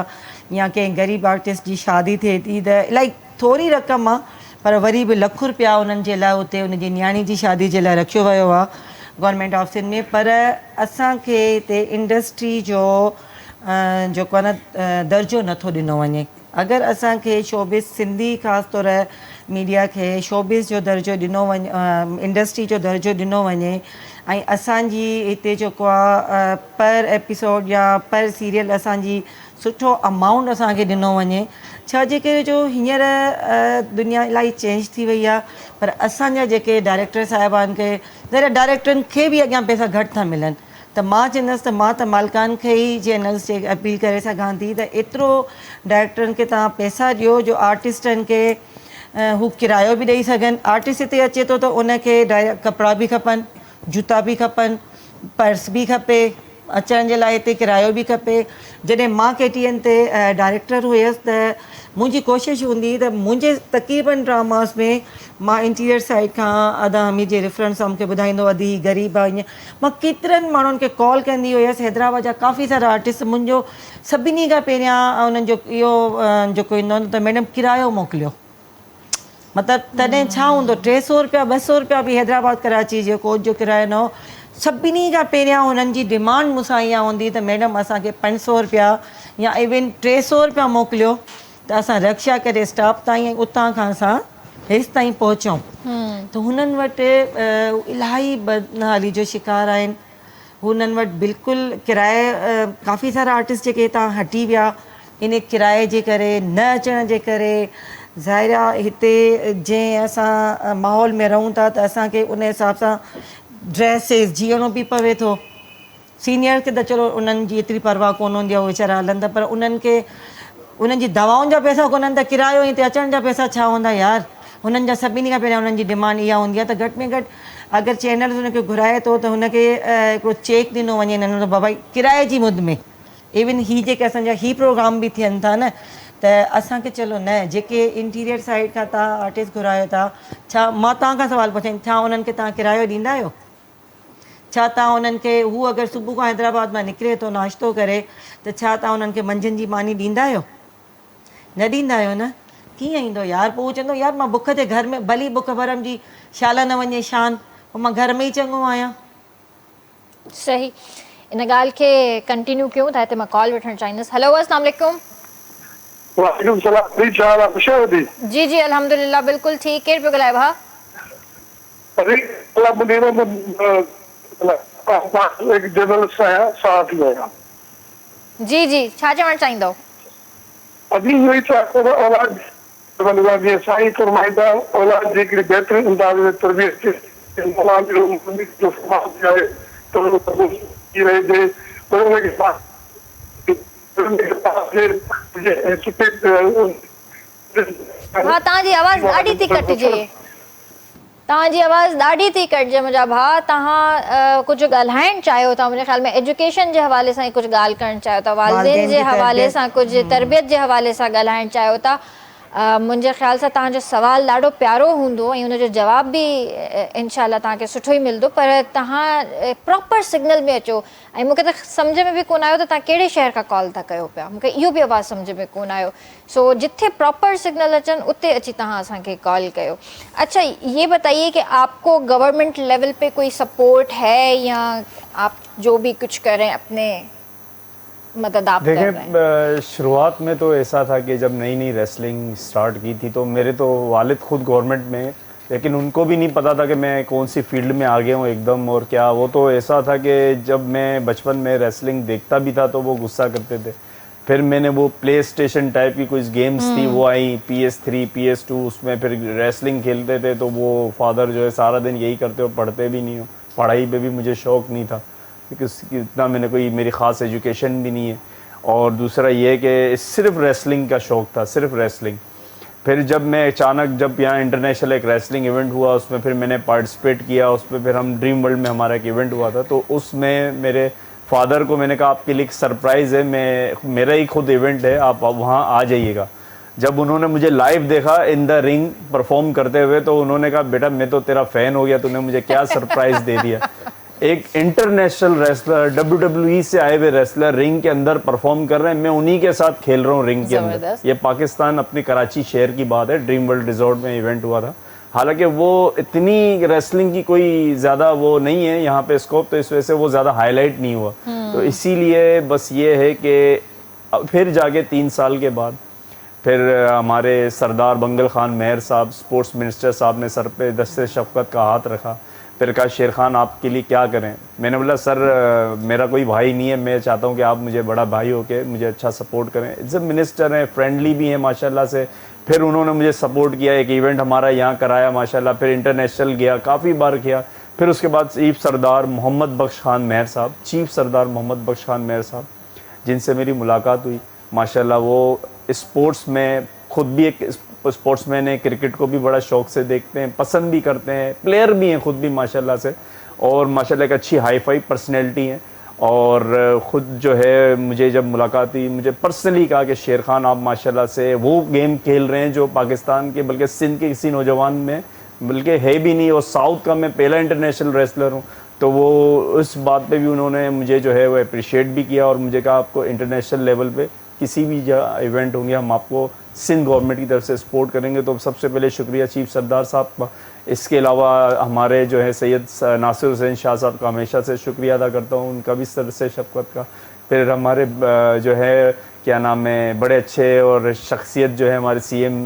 या कंहिं ग़रीब आर्टिस्ट जी शादी थिए थी त इलाही थोरी रक़म आहे, पर वरी बि लख रुपया उन्हनि जे लाइ उते उनजी न्याणी जी शादी जे लाइ रखियो वियो आहे गवर्नमेंट ऑफ सिंध में। पर असांखे हिते इंडस्ट्री जो जेको आहे न दर्जो नथो ॾिनो वञे। अगरि असांखे शोबिस सिंधी ख़ासि तौर मीडिया खे शोबिस जो दर्जो ॾिनो वञे, इंडस्ट्री जो दर्जो ॾिनो वञे, ऐं असांजी हिते जेको आहे पर एपिसोड या पर सीरियल असांजी सुठो अमाउंट असांखे ॾिनो वञे। छा जेके जो हींअर दुनिया इलाही चेंज थी वई आहे, पर असांजा जेके डायरेक्टर साहिबान खे ज़रा डायरेक्टरनि खे बि अॻियां पैसा घटि था मिलनि, त मां चवंदसि त मां त मालिकान खे ई चैनल्स जे अपील करे सघां थी त एतिरो डायरेक्टरनि खे तव्हां पैसा ॾियो जो आर्टिस्टनि खे हू किरायो बि ॾेई सघनि। आर्टिस्ट हिते अचे थो त उनखे कपिड़ा बि खपनि, जूता बि खपनि, पर्स बि खपे, अचण जे लाइ हिते किरायो बि खपे। जॾहिं मां KTN ते डायरेक्टर हुयसि त मुंहिंजी कोशिशि हूंदी त मुंहिंजे तक़रीबन ड्रामास में मां इंटीरियर साइड खां अदा हमीद जे रेफरेंस सां मूंखे ॿुधाईंदो अदी ग़रीब आहे ईअं। मां केतिरनि माण्हुनि खे कॉल कंदी हुयसि, हैदराबाद जा काफ़ी सारा आर्टिस्ट। मुंहिंजो सभिनी खां पहिरियां उन्हनि जो इहो जेको ईंदो त मैडम किरायो मोकिलियो। मतिलबु तॾहिं छा हूंदो, 300 रुपया 200 रुपया बि हैदराबाद कराची जो कोच जो किरायो न हो। सभिनी खां पहिरियां हुननि जी डिमांड मूंसां इहा हूंदी त मैडम असांखे 500 रुपया या इवन 300 रुपया मोकिलियो त असां रक्षा करे स्टाफ ताईं उतां खां असां हेसि ताईं पहुचूं। त हुननि वटि इलाही बदहाली जो शिकार आहिनि। हुननि वटि बिल्कुलु किराए काफ़ी सारा आर्टिस्ट जेके हितां हटी विया इन किराए जे करे, न अचण जे करे। ज़ाहिर आहे हिते जंहिं असां माहौल में रहूं था त असांखे उन हिसाब सां ड्रेसिस जीअणो बि पवे थो। सीनियर खे त चलो उन्हनि जी एतिरी परवाह कोन हूंदी आहे, उहे वीचारा हलनि था, पर उन्हनि खे उन्हनि जी दवाउनि जा पैसा कोन्हनि त किरायो हिते अचण जा पैसा छा हूंदा यार। हुननि जा सभिनी खां पहिरियां हुननि जी डिमांड इहा हूंदी आहे त घटि में घटि अगरि चैनल हुनखे घुराए थो त हुनखे हिकिड़ो चेक ॾिनो वञे हिननि त बाबा किराए जी मुद में। इवन ही जेके असांजा ही प्रोग्राम बि थियनि था न त असांखे चलो न जेके इंटीरियर साइड खां तव्हां आर्टिस्ट घुरायो था, छा मां तव्हां खां सवाल पुछां, छा उन्हनि खे तव्हां किरायो ॾींदा आहियो? छा तव्हां उन्हनि खे, हू अगरि सुबुह खां हैदराबाद मां निकिरे थो नाश्तो करे त छा तव्हां उन्हनि खे मंझंदि जी मानी ॾींदा आहियो? न ॾींदा आहियो न। कीअं ईंदो यार? पोइ चवंदो यार मां बुख ते घर में भली बुख भरम जी शाला न वञे शान, पोइ मां घर में ई चङो आहियां। सही। इन ॻाल्हि खे कंटिन्यू कयूं था। हिते मां कॉल वठणु चाहींदसि। हेलो, अस्सलाम वालेकुम। वालेकुम सलाम। जी छा हाल आहे? जी जी अल्हम्दुलिल्लाह बिल्कुलु ठीकु। केरु पियो ॻाल्हाए भाउ? अरे अल्लाह मुनीर एक जर्नलिस्ट आया साथ में आया। जी जी, छा चवणु चाहींदव? अभी हुई तो औलाद बनवा दिए साई फरमाइदा औलाद जी की बेहतरीन अंदाज में तरबियत के औलाद जो समाज जाए तो की रहे थे पढ़ने के बाद हाँ, तव्हांजी आवाज़ ॾाढी थी कटिजे। तव्हांजी आवाज़ ॾाढी थी कटिजे मुंहिंजा भाउ। तव्हां कुझु ॻाल्हाइणु चाहियो था, मुंहिंजे ख़्याल में एजुकेशन जे हवाले सां ई कुझु ॻाल्हि करणु चाहियो था, वालिदैन जे हवाले सां, कुझु तरबियत जे हवाले सां ॻाल्हाइणु चाहियो था। मुंहिंजे ख़्याल सां तव्हांजो सुवालु ॾाढो प्यारो हूंदो ऐं हुनजो जवाब बि इनशाला तव्हांखे सुठो ई मिलंदो, पर तव्हां प्रॉपर सिग्नल में अचो। ऐं मूंखे त सम्झ में बि कोन आयो त तव्हां कहिड़े शहर खां कॉल था कयो पिया, मूंखे इहो बि आवाज़ु सम्झ में कोन आयो। सो जिथे प्रॉपर सिग्नल अचनि उते अची तव्हां असांखे कॉल कयो। अच्छा, ये बताइए कि आपको गवर्नमेंट लेवल पे कोई सपोर्ट है या आप जो भी कुछ करें अपने मदद आप कर रहे हैं? देखें, शुरुआत में तो ऐसा था कि जब नई नई रेसलिंग स्टार्ट की थी तो मेरे तो वालिद खुद गवर्नमेंट में, लेकिन उनको भी नहीं पता था कि मैं कौन सी फील्ड में आ गया हूँ एकदम और क्या। वो तो ऐसा था कि जब मैं बचपन में रेसलिंग देखता भी था तो वो गुस्सा करते थे। फिर मैंने वो प्ले स्टेशन टाइप की कुछ गेम्स थी वो आई, PS3 PS2, उसमें फिर रेसलिंग खेलते थे। तो वो फादर जो है सारा दिन यही करते हो, पढ़ते भी नहीं हो, पढ़ाई पे भी मुझे शौक़ नहीं था क्योंकि इतना मैंने कोई मेरी ख़ास एजुकेशन भी नहीं है। और दूसरा ये कि सिर्फ रेसलिंग का शौक़ था, सिर्फ रेसलिंग। फिर जब मैं अचानक जब यहाँ इंटरनेशनल एक रेसलिंग इवेंट हुआ उसमें फिर मैंने पार्टिसिपेट किया, उसमें फिर हम ड्रीम वर्ल्ड में हमारा एक इवेंट हुआ था तो उसमें मेरे फादर को मैंने कहा आपके लिए एक सरप्राइज़ है, मेरा ही खुद इवेंट है, आप वहाँ आ जाइएगा। जब उन्होंने मुझे लाइव देखा इन द रिंग परफॉर्म करते हुए तो उन्होंने कहा बेटा मैं तो तेरा फ़ैन हो गया, तूने मुझे क्या सरप्राइज़ दे दिया। एक इंटरनेशनल रेसलर, WWE से आए हुए रेसलर रिंग के अंदर परफॉर्म कर रहे हैं, मैं उन्हीं के साथ खेल रहा हूँ रिंग के अंदर। ये पाकिस्तान अपने कराची शहर की बात है, ड्रीम वर्ल्ड रिजॉर्ट में इवेंट हुआ था। हालांकि वो इतनी रेसलिंग की कोई ज़्यादा वो नहीं है यहाँ पे स्कोप, तो इस वजह से वो ज़्यादा हाईलाइट नहीं हुआ। तो इसीलिए बस ये है कि फिर जाके 3 साल के बाद फिर हमारे सरदार बंगल खान मेहर साहब, स्पोर्ट्स मिनिस्टर साहब ने सर पे दस्ते शफ़क़त का हाथ रखा। फिर कहा शेर खान आपके लिए क्या करें। मैंने बोला सर मेरा कोई भाई नहीं है, मैं चाहता हूँ कि आप मुझे बड़ा भाई हो के मुझे अच्छा सपोर्ट करें। जब मिनिस्टर हैं, फ्रेंडली भी हैं माशाल्लाह से। फिर उन्होंने मुझे सपोर्ट किया, एक इवेंट हमारा यहाँ कराया माशाल्लाह, फिर इंटरनेशनल गया, काफ़ी बार किया। फिर उसके बाद चीफ सरदार मोहम्मद बख्श खान मेहर साहब, चीफ सरदार मोहम्मद बख्श खान मेहर साहब जिनसे मेरी मुलाकात हुई माशाल्लाह, वो स्पोर्ट्स में खुद भी एक स्पोर्ट्समैन है, क्रिकेट को भी बड़ा शौक़ से देखते हैं, पसंद भी करते हैं, प्लेयर भी हैं खुद भी माशाल्लाह से। और माशाल्लाह एक अच्छी हाई फाई पर्सनैलिटी हैं। और ख़ुद जो है मुझे जब मुलाकात हुई, मुझे पर्सनली कहा कि शेर खान आप माशाल्लाह से वो गेम खेल रहे हैं जो पाकिस्तान के बल्कि सिंध के किसी नौजवान में बल्कि है भी नहीं, और साउथ का मैं पहला इंटरनेशनल रेसलर हूँ। तो वो उस बात पे भी उन्होंने मुझे जो है वो अप्रिशिएट भी किया और मुझे कहा आपको इंटरनेशनल लेवल पे किसी भी इवेंट होंगे हम आपको सिंध गवर्नमेंट की तरफ से सपोर्ट करेंगे। तो सबसे पहले शुक्रिया चीफ सरदार साहब का। इसके अलावा हमारे जो है सैयद नासिर हुसैन शाह साहब का हमेशा से शुक्रिया अदा करता हूँ, उनका भी सर से शफ़क़त का। फिर हमारे जो है क्या नाम है बड़े अच्छे और शख्सियत जो है हमारे CM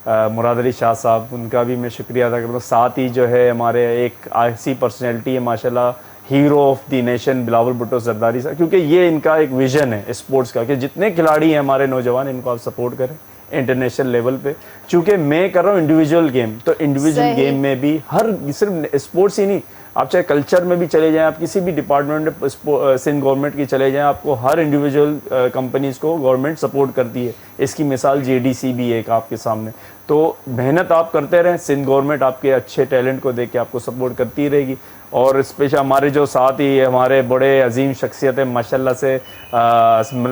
मुराद अली शाह साहब, उनका भी मैं शुक्रिया अदा करता हूँ। साथ ही जो है हमारे एक ऐसी पर्सनैलिटी है माशाल्लाह hero of the nation Bilawal Bhutto Zardari साहब, क्योंकि ये इनका एक विज़न है स्पोर्ट्स का कि जितने खिलाड़ी हैं हमारे नौजवान इनको आप सपोर्ट करें इंटरनेशनल लेवल पे। चूँकि मैं कर रहा हूँ इंडिविजुअल गेम, तो इंडिविजुअल गेम में भी हर सिर्फ स्पोर्ट्स ही नहीं, आप चाहे कल्चर में भी चले जाएं, आप किसी भी डिपार्टमेंट में सिंध गवर्नमेंट की चले जाएं, आपको हर इंडिविजुअल कंपनीज़ को गवर्नमेंट सपोर्ट करती है। इसकी मिसाल JDC भी है एक आपके सामने। तो मेहनत आप करते रहें, सिंध गवर्नमेंट आपके अच्छे टैलेंट को देख के आपको सपोर्ट करती रहेगी। और स्पेशल हमारे जो साथ ही हमारे बड़े अजीम शख्सियत है माशाल्लाह से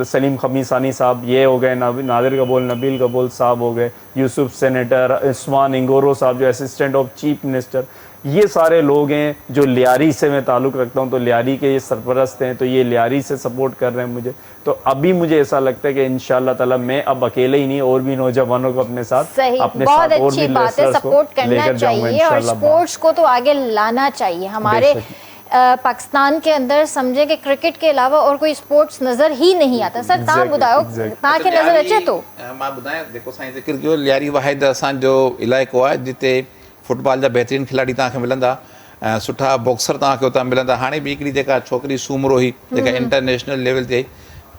सलीम खमीसानी साहब ये हो गए, नादिर कबूल नबील कबूल साहब हो गए, यूसुफ सेनेटर, इस्मान इंगोरो साहब जो असिस्टेंट ऑफ चीफ मिनिस्टर, ये सारे लोग हैं जो लियारी से मैं ताल्लुक़ रखता हूँ, तो लियारी के ये सरपरस्त हैं, तो ये लियारी से सपोर्ट कर रहे हैं मुझे। तो अभी मुझे ऐसा लगता है कि इंशाअल्लाह ताला मैं अब अकेले ही नहीं और भी नौजवानों को अपने साथ अपने बहुत साथ और अच्छी भी बात है, सपोर्ट करना चाहिए और स्पोर्ट्स को तो आगे लाना चाहिए। हमारे पाकिस्तान के अंदर समझे कि क्रिकेट के अलावा और कोई स्पोर्ट्स नज़र ही नहीं आता। सर तव्हां ॿुधायो तव्हांखे नज़र अचे थो? मां ॿुधायां, जेको साईं ज़िक्र कयो, लियारी वाहिद असांजो इलाइक़ो आहे जिते फुटबॉल जा बहितरीन खिलाड़ी तव्हांखे मिलंदा, सुठा बॉक्सर तव्हांखे उतां मिलंदा। हाणे बि हिकिड़ी जेका छोकिरी सूमरो हुई जेका इंटरनेशनल लेवल ते,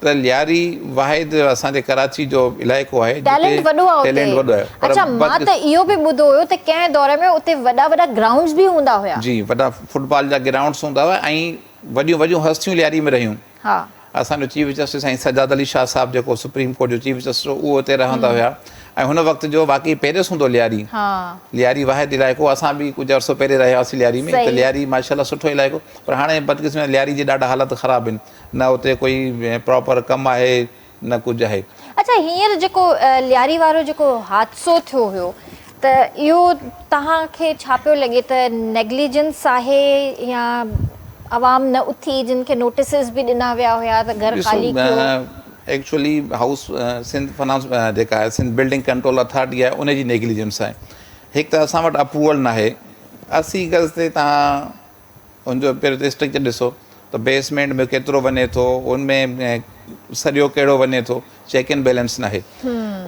त लियारी वाहिद असांजे कराची जो इलाइक़ो आहे, टैलेंट वॾो आहे, टैलेंट वॾो आहे। अच्छा, मां त इहो बि ॿुधो हुयो त कंहिं दौर में उते वॾा वॾा ग्राउंड्स बि हूंदा हुया। जी, वॾा फुटबॉल जा ग्राउंड्स हूंदा हुआ ऐं वॾियूं वॾियूं हस्तियूं लियारी में रहियूं। हा, असांजो चीफ जस्टिस साईं सजाद अली शाह साहब जेको सुप्रीम कोर्ट जो चीफ जस्टिस हो, उहो उते रहंदा हुया ऐं हुन वक़्त जो वाक़ई पेरिस हूंदो लियारी। लियारी वाहिद इलाइक़ो, असां बि कुझु अर्सो पहिरें रहिया हुआसीं लियारी में, त लियारी माशाल्लाह सुठो इलाइक़ो। पर हाणे बदकिस्मत लियारी जी ॾाढा हालत ख़राबु आहिनि, न उते कोई प्रॉपर कमु आहे न कुझु आहे। अच्छा, हींअर जेको लियारी वारो जेको हादसो थियो हुयो, त इहो तव्हांखे छा पियो लॻे त नेग्लिजेंस आहे या आवाम न उथी, जिन खे नोटिसिस बि ॾिना विया हुया त घर ख़ाली कयो? एक्चुअली हाउस सिंध फाइनेंस जेका आहे सिंध बिल्डिंग कंट्रोल अथॉरिटी आहे, उनजी नेग्लिजेंस आहे। हिकु त असां वटि अप्रूवल न आहे। 80 गज़ ते तव्हां हुनजो पहिरियों स्ट्रक्चर ॾिसो त बेसमेंट में केतिरो वञे थो, उनमें सॼो कहिड़ो वञे थो, चेक एंड बैलेंस न आहे।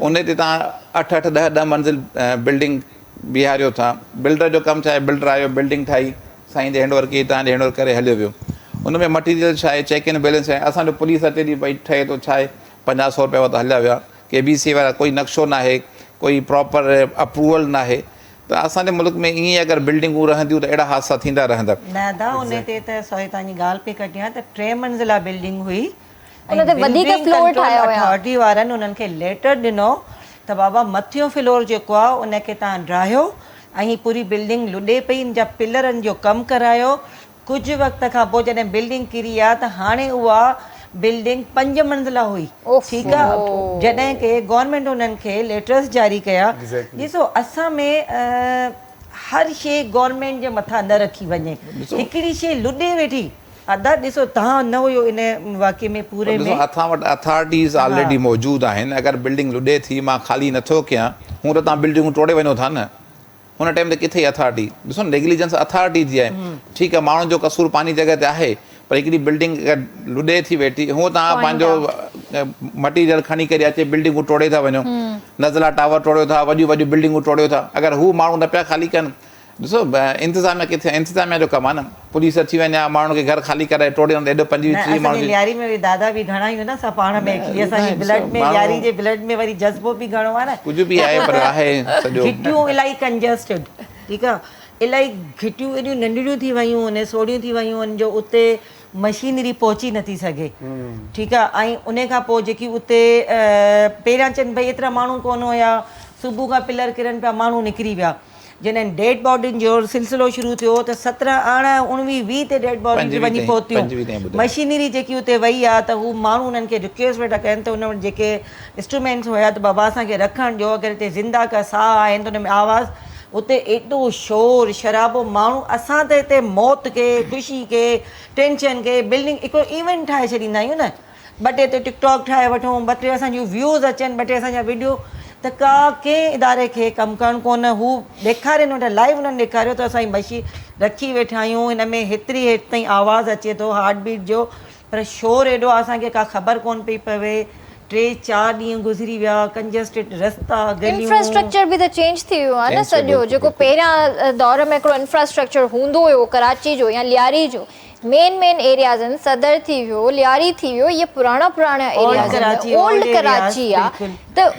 उन ते तव्हां 8-8, 10-10 मंज़िल बिल्डिंग बीहारियो था। बिल्डर जो कमु छा आहे, बिल्डर आयो, बिल्डिंग ठाही, साईं जे हैंडओवर कई, तव्हां हैंडओवर करे हलियो वियो। उनमें मटीरियल छा आहे, चेक एंड बैलेंस आहे। असांजो पुलिस अचे थी भई ठहे थो, छा आहे 50-100 रुपया वटि हलिया विया, KBC वारा कोई नक्शो न आहे, कोई प्रॉपर अप्रूवल न आहे। त असांजे मुल्क में ईअं अगरि बिल्डिंगूं रहंदियूं त अहिड़ा हादसा थींदा रहंदा। दादा उन ते त सॉरी तव्हांजी ॻाल्हि पई कटियां त 3 मंज़िला बिल्डिंग हुई, उन ते वधीक फ्लोर ठाहिया हुया। अथॉरिटी वारनि उन्हनि खे लेटर ॾिनो त बाबा मथियों फ्लोर जेको आहे उनखे तव्हां ड्राहियो ऐं पूरी बिल्डिंग लुॾे पई, इन जा पिलरनि जो कमु करायो। कुझु वक़्त खां पोइ जॾहिं बिल्डिंग किरी आहे त हाणे उहा बिल्डिंग 5 मंज़िला हुई, ठीकु आहे। जॾहिं की गवर्नमेंट उन्हनि खे लेटर्स जारी कया। ॾिसो, असां में हर शइ गवर्नमेंट जे मथां न रखी वञे, हिकिड़ी शइ लुॾे वेठी। अदा ॾिसो, तव्हां न हुयो इन वाक़े में पूरे में। असां वटि अथॉरिटीज़ ऑलरेडी मौजूदु आहिनि। अगरि बिल्डिंग लुॾे थी, मां ख़ाली नथो कयां, हूअं त तव्हां बिल्डिंगूं टोड़े वञो था न। हुन टाइम ते किथे अथॉरिटी? ॾिसो, नेग्लिजेंस अथॉरिटी जी आहे। ठीकु आहे, माण्हुनि जो कसूर पंहिंजी जॻह ते आहे, पर हिकिड़ी बिल्डिंग अगरि लुॾे थी वेठी, हूअं तव्हां पंहिंजो मटीरियल खणी करे अचे बिल्डिंगूं टोड़े था वञो, नज़ला टावर टोड़ियो था, वॾियूं वॾियूं बिल्डिंगूं टोड़ियो था। अगरि हू माण्हू न पिया ख़ाली कनि, ॾिसो इंतिज़ामिया किथे, इंतिज़ामिया जो कमु आहे न। पुलिस अची वञे, माण्हुनि खे घर ख़ाली कराए टोड़े एॾो 25-30 माण्हू। लियारी में बि दादा बि घणा आहियूं न असां पाण में, असांजे ब्लड में, लियारी जे ब्लड में वरी जज़्बो बि घणो आहे न। कुझु बि आहे, पर आहे सॼो घिटियूं इलाही कंजस्टेड, ठीकु आहे। इलाही घिटियूं एॾियूं नंढड़ियूं थी वियूं आहिनि, सोढ़ियूं थी वियूं आहिनि जो उते मशीनरी पहुची नथी सघे, ठीकु आहे। ऐं उन खां पोइ जेकी उते पहिरियां चवनि भई एतिरा माण्हू कोन हुया, सुबुह खां पिलर किरनि पिया, माण्हू निकिरी विया। जॾहिं डेड बॉडियुनि जो सिलसिलो शुरू थियो त 17, 18, 19, 20 ते डेड बॉडी वञी 25 पहुतियूं। ताईं ॿुधायो। मशीनरी जेकी उते वई आहे त हू माण्हू उन्हनि खे रिक्वेस्ट वेठा कनि त उन वटि जेके इंस्ट्रूमेंट्स हुया त बाबा असांखे रखणु ॾियो, अगरि हिते ज़िंदा का साह आहिनि त उन में आवाज़। उते एॾो शोर शराबो, माण्हू असां त हिते मौत खे, ख़ुशी खे, टेंशन खे, बिल्डिंग हिकिड़ो इवेंट ठाहे छॾींदा आहियूं न। 2 टे ते टिकटॉक ठाहे वठूं, 2 टे असांजूं व्यूज़ अचनि, 2 टे असांजा वीडियो, त का कंहिं इदारे खे कमु करणु कोन। हू ॾेखारीनि वटि लाइव उन्हनि ॾेखारियो त असां मशीन रखी वेठा आहियूं, हिन में हेतिरी हेठि ताईं आवाज़ु अचे थो हार्ट बीट जो, पर शोर एॾो असांखे का ख़बर कोन पई पवे। 3-4 ॾींहं गुज़री विया, कंजस्टेड रस्ता, गलियूं। इंफ्रास्ट्रक्चर बि त चेंज थी वियो आहे न सॼो। जेको पहिरियां दौर में हिकिड़ो इंफ्रास्ट्रक्चर हूंदो हुयो कराची जो या लियारी जो, मेन एरियाज़ आहिनि, सदर थी वियो, लियारी थी वियो, इहे पुराणा एरियाज़ आहिनि, ओल्ड कराची आहे। त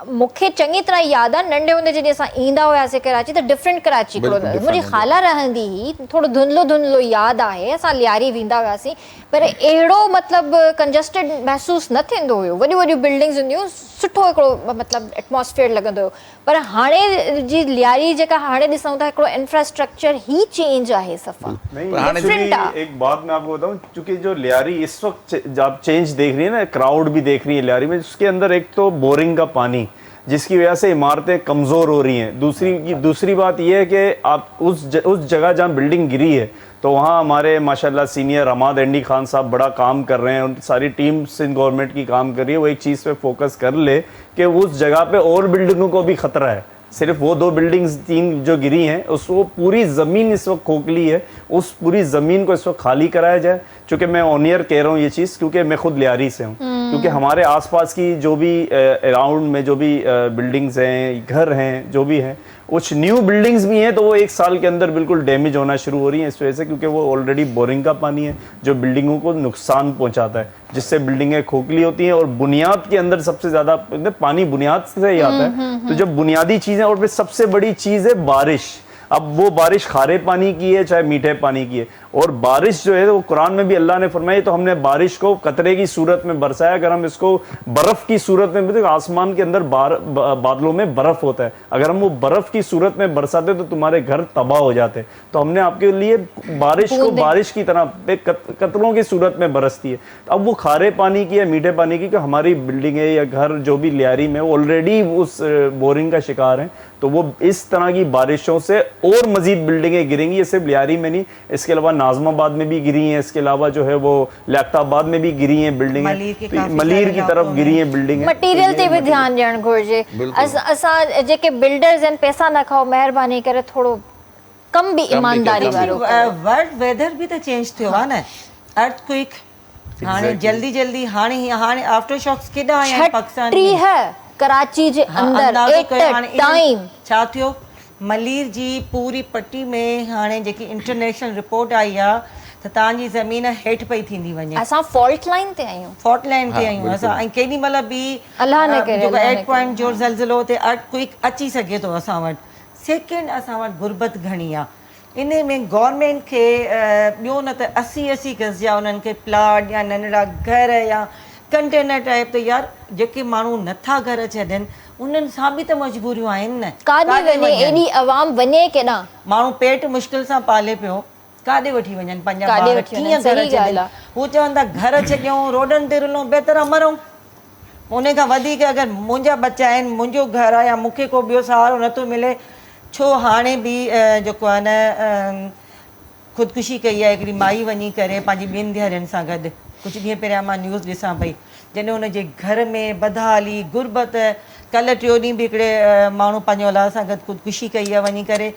मूंखे चङी तरह यादि आहे नंढे हूंदे जॾहिं असां ईंदा हुआसीं कराची त डिफरेंट कराची हिकिड़ो मुंहिंजी ख़ाला रहंदी हुई, थोरो धुंधलो यादि आहे। असां लियारी वेंदा हुआसीं, पर अहिड़ो मतिलबु कंजस्टेड महसूसु न थींदो हुयो। वॾियूं वॾियूं बिल्डिंग्स हूंदियूं, सुठो हिकिड़ो मतिलबु एटमॉस्फेयर लॻंदो हुयो। पर हाणे जी लियारी जेका हाणे ॾिसूं था, हिकिड़ो इंफ्रास्ट्रक्चर ही चेंज आहे सफ़ा। एक बात मैं आपको बताऊं, क्योंकि जो लियारी इस वक्त आप चेंज देख रही है ना, क्राउड भी देख रही है लियारी में, उसके अंदर एक तो बोरिंग का पानी जिसकी वजह से इमारतें कमज़ोर हो रही हैं। दूसरी बात यह है कि आप उस जगह जहाँ बिल्डिंग गिरी है तो वहाँ हमारे माशाल्लाह सीनियर हमाद एंडी खान साहब बड़ा काम कर रहे हैं, उन सारी टीम सिंध गवर्नमेंट की काम कर रही है। वो एक चीज़ पे फोकस कर ले कि उस जगह पे और बिल्डिंगों को भी खतरा है। सिर्फ वो 2 बिल्डिंग्स 3 जो गिरी हैं, उसको पूरी ज़मीन इस वक्त खोखली है, उस पूरी ज़मीन को इस वक्त खाली कराया जाए। चूँकि मैं ऑन ईयर कह रहा हूँ ये चीज़, क्योंकि मैं खुद लियारी से हूँ, क्योंकि हमारे आसपास की जो भी अराउंड में जो भी बिल्डिंग्स हैं, घर हैं, जो भी हैं, कुछ न्यू बिल्डिंग्स भी हैं, तो वो 1 साल के अंदर बिल्कुल डैमेज होना शुरू हो रही हैं इस वजह से, क्योंकि वो ऑलरेडी बोरिंग का पानी है जो बिल्डिंगों को नुकसान पहुंचाता है, जिससे बिल्डिंगें खोखली होती हैं। और बुनियाद के अंदर सबसे ज़्यादा पानी बुनियाद से ही आता है। तो जब बुनियादी चीज़ें, और फिर सबसे बड़ी चीज़ है बारिश। अब वो बारिश खारे पानी की है चाहे मीठे पानी की है, और बारिश जो है वो कुरान में भी अल्लाह ने फरमाई, तो हमने बारिश को कतरे की सूरत में बरसाया। अगर हम इसको बर्फ़ की सूरत में, तो आसमान के अंदर बादलों में बर्फ़ होता है, अगर हम वो बर्फ़ की सूरत में बरसाते तो तुम्हारे घर तबाह हो जाते। तो हमने आपके लिए बारिश को बारिश की तरह कतरों की सूरत में बरसती है। अब वो खारे पानी की या मीठे पानी की, हमारी बिल्डिंगें या घर जो भी लियारी में ऑलरेडी उस बोरिंग का शिकार हैं, तो वो इस तरह की बारिशों से और मजीद बिल्डिंगें गिरेंगी। ये सिर्फ लियारी में नहीं, इसके अलावा नाज़माबाद में भी गिरी हैं, इसके अलावा जो है वो लियाकताबाद में भी गिरी हैं बिल्डिंगें, मलीर की तरफ गिरी हैं बिल्डिंगें। मटीरियल ते भी ध्यान ॾियणु घुरिजे। असां जेके बिल्डर्स आहिनि, पैसा न खाओ, महिरबानी करे थोरो कम भी ईमानदारी वारो। वर्ल्ड वेदर भी त चेंज थियो आहे न, अर्थक्वेक हाणे जल्दी हाणे आफ्टर शॉक्स केॾा आया आहिनि पाकिस्तान में। 30 कराची जे अंदर एट टाइम छा थियो, मलीर जी पूरी पट्टी में हाणे जेकी इंटरनेशनल रिपोर्ट आई आहे त तव्हांजी ज़मीन हेठि पई थींदी वञे। असां फॉल्ट लाइन ते आहियूं, फॉल्ट लाइन ते आहियूं असां। ऐं केॾी महिल बि अल्लाह न करे, जेको 8 पॉइंट जो ज़लज़लो ते अर्थक्वेक अची सघे थो असां वटि। सेकेंड, असां वटि गुरबत घणी आहे। इन में गवर्नमेंट खे ॿियो न त 80 गज़ जा उन्हनि खे प्लाट या नंढड़ा घर या कंटेनर टाइप, त यार जेके माण्हू नथा घर छॾनि उन्हनि सां बि त मजबूरियूं आहिनि न। काॾे वञे एॾी आवाम वञे केॾां? माण्हू पेट मुश्किल सां पाले पियो, काॾे वठी वञनि पंहिंजा ॿार, कीअं घर छॾनि? हू चवनि था घर छॾियूं, रोडनि ते रुलूं, बहितर मरूं। उन खां वधीक अगरि मुंहिंजा बच्चा आहिनि, मुंहिंजो घर आहे, या मूंखे को ॿियो सहारो नथो मिले, छो हाणे बि जेको आहे न ख़ुदकुशी कई आहे हिकिड़ी माई वञी करे पंहिंजी ॿियनि धीअरुनि सां गॾु। कुझु ॾींहं पहिरियां मां न्यूज़ ॾिसां पई, जॾहिं हुनजे घर में बदहाली, गुरबत। कल्ह 3 ॾींहं बि हिकिड़े माण्हू पंहिंजे औलाद सां गॾु ख़ुदकुशी कई आहे वञी करे।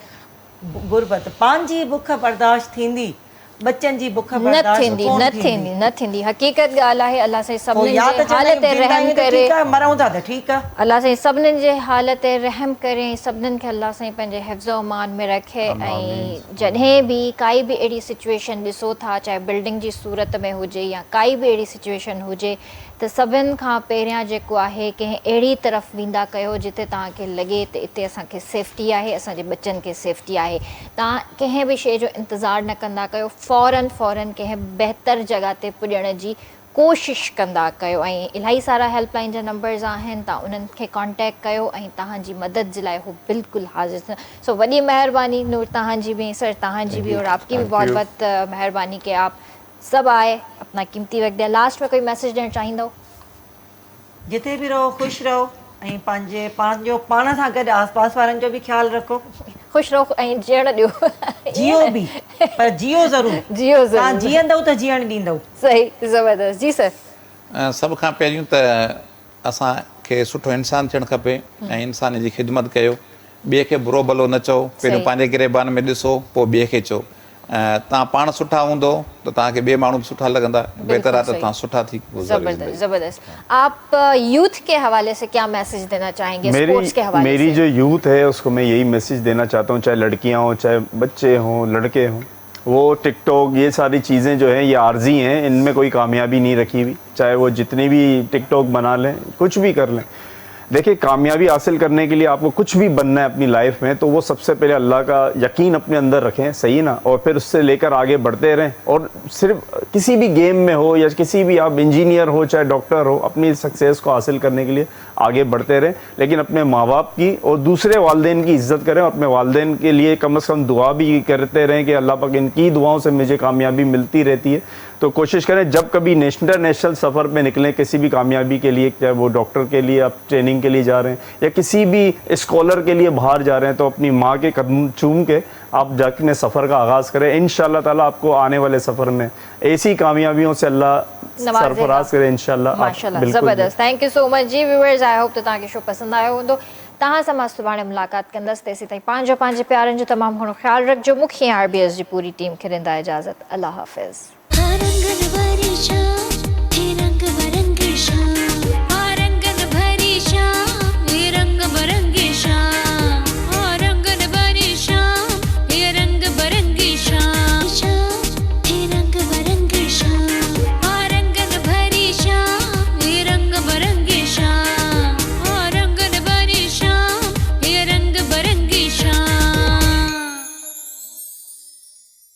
गुरबत, पंहिंजी बुख बर्दाश्त थींदी, बच्चनि जी बुख बर्दाश्त न थींदी। हक़ीक़त ॻाल्हि आहे। अल्लाह साईं सभिनी जे हालत ते रहम करे, मरूं था त ठीकु आहे, अल्लाह साईं सभिनीनि जे हालत ते रहम करे, सभिनीनि खे अल्लाह साईं पंहिंजे हिफ़्ज़ ओ अमान में रखे। ऐं जॾहिं बि काई बि अहिड़ी सिचुएशन ॾिसो था, चाहे बिल्डिंग जी सूरत में हुजे या काई बि अहिड़ी सिचुएशन हुजे, त सभिनि खां पहिरियां जेको आहे कंहिं अहिड़ी तरफ़ वेंदा कयो जिते तव्हांखे लॻे त हिते असांखे सेफ्टी आहे, असांजे बच्चनि खे सेफ्टी आहे। तव्हां कंहिं बि शइ जो इंतज़ारु न कंदा कयो, फ़ौरन कंहिं बहितर जॻह ते पुॼण जी कोशिशि कंदा कयो ऐं इलाही सारा हेल्पलाइन जा नंबर्स आहिनि, तव्हां उन्हनि खे कॉन्टेक्ट कयो ऐं तव्हांजी मदद जे लाइ हू बिल्कुलु हाज़िर। सो वॾी महिरबानी नूर तव्हांजी भी, सर तव्हांजी भी, और आपकी भी बहुत बहुत मेहरबानी कि आप सब आए, अपना कीमती वक्त दिया। लास्ट में कोई मैसेज ॾियणु चाहींदो? जिते बि रहो ख़ुशि रहो ऐं पंहिंजे पाण सां गॾु आसपास वारनि जो बि ख़्यालु रखो। ख़ुशि रहो ऐं जीअण ॾियो। जियो बि, पर जियो ज़रूरु। जियो ज़रूरु। तव्हां जीअंदव त जीअण ॾींदव। सही, ज़बरदस्त। जी सर। सभ खां पहिरियों त असांखे सुठो इंसानु थियणु खपे ऐं इंसान जी ख़िदमत कयो, ॿिए खे बुरो भलो न चओ, पहिरियों पंहिंजे गिरेबान में ॾिसो, पोइ ॿिए खे चओ। तव्हां पाण सुठा हूंदो त तव्हांखे ॿिए माण्हू बि सुठा लॻंदा, बहितर आहे त तव्हां सुठा थी ज़बरदस्त ज़बरदस्त। आप यूथ के हवाले से क्या मैसेज देना चाहेंगे? स्पोर्ट्स के हवाले मेरी से जो यूथ है उसको मैं यही मैसेज देना चाहता हूँ, चाहे लड़कियाँ हों चाहे बच्चे हों लड़के हों, वो टिकटॉक ये सारी चीज़ें जो हैं ये आर्जी हैं, इनमें कोई कामयाबी नहीं रखी हुई। चाहे वो जितनी भी टिकटॉक बना लें, कुछ भी कर लें, देखिए कामयाबी हासिल करने के लिए आपको कुछ भी बनना है अपनी लाइफ में, तो वो सबसे पहले अल्लाह का यकीन अपने अंदर रखें, सही ना, और फिर उससे लेकर आगे बढ़ते रहें। और सिर्फ किसी भी गेम में हो या किसी भी, आप इंजीनियर हो चाहे डॉक्टर हो, अपनी सक्सेस को हासिल करने के लिए आगे बढ़ते रहें, लेकिन अपने माँ बाप की और दूसरे वालदेन की इज़्ज़त करें, और अपने वालदेन के लिए कम से कम दुआ भी करते रहें कि अल्लाह पाक इनकी दुआओं से मुझे कामयाबी मिलती रहती है। तो कोशिश करें जब कभी इंटरनेशनल सफ़र पे निकलें किसी भी कामयाबी के लिए, चाहे वो डॉक्टर के लिए आप ट्रेनिंग के लिए जा रहे हैं या किसी भी स्कॉलर के लिए बाहर जा रहे हैं, तो अपनी माँ के कदम चूम के आप जाके अपने सफ़र का आगाज़ करें। इंशाअल्लाह ताला आपको आने वाले सफ़र में ऐसी कामयाबियों से अल्लाह सरफराज करे इंशाअल्लाह। माशाल्लाह, ज़बरदस्त। थैंक यू सो मच जी व्यूअर्स। आई होप त तव्हांखे शो पसंदि आयो हूंदो। तव्हां सां मां सुभाणे मुलाक़ात कंदसि। तेसीं ताईं पंहिंजे प्यारनि जो तमामु घणो ख़्यालु रखिजो। मूंखे RBS जी पूरी टीम खे ॾींदा इजाज़त। अल्लाह हाफ़िज़।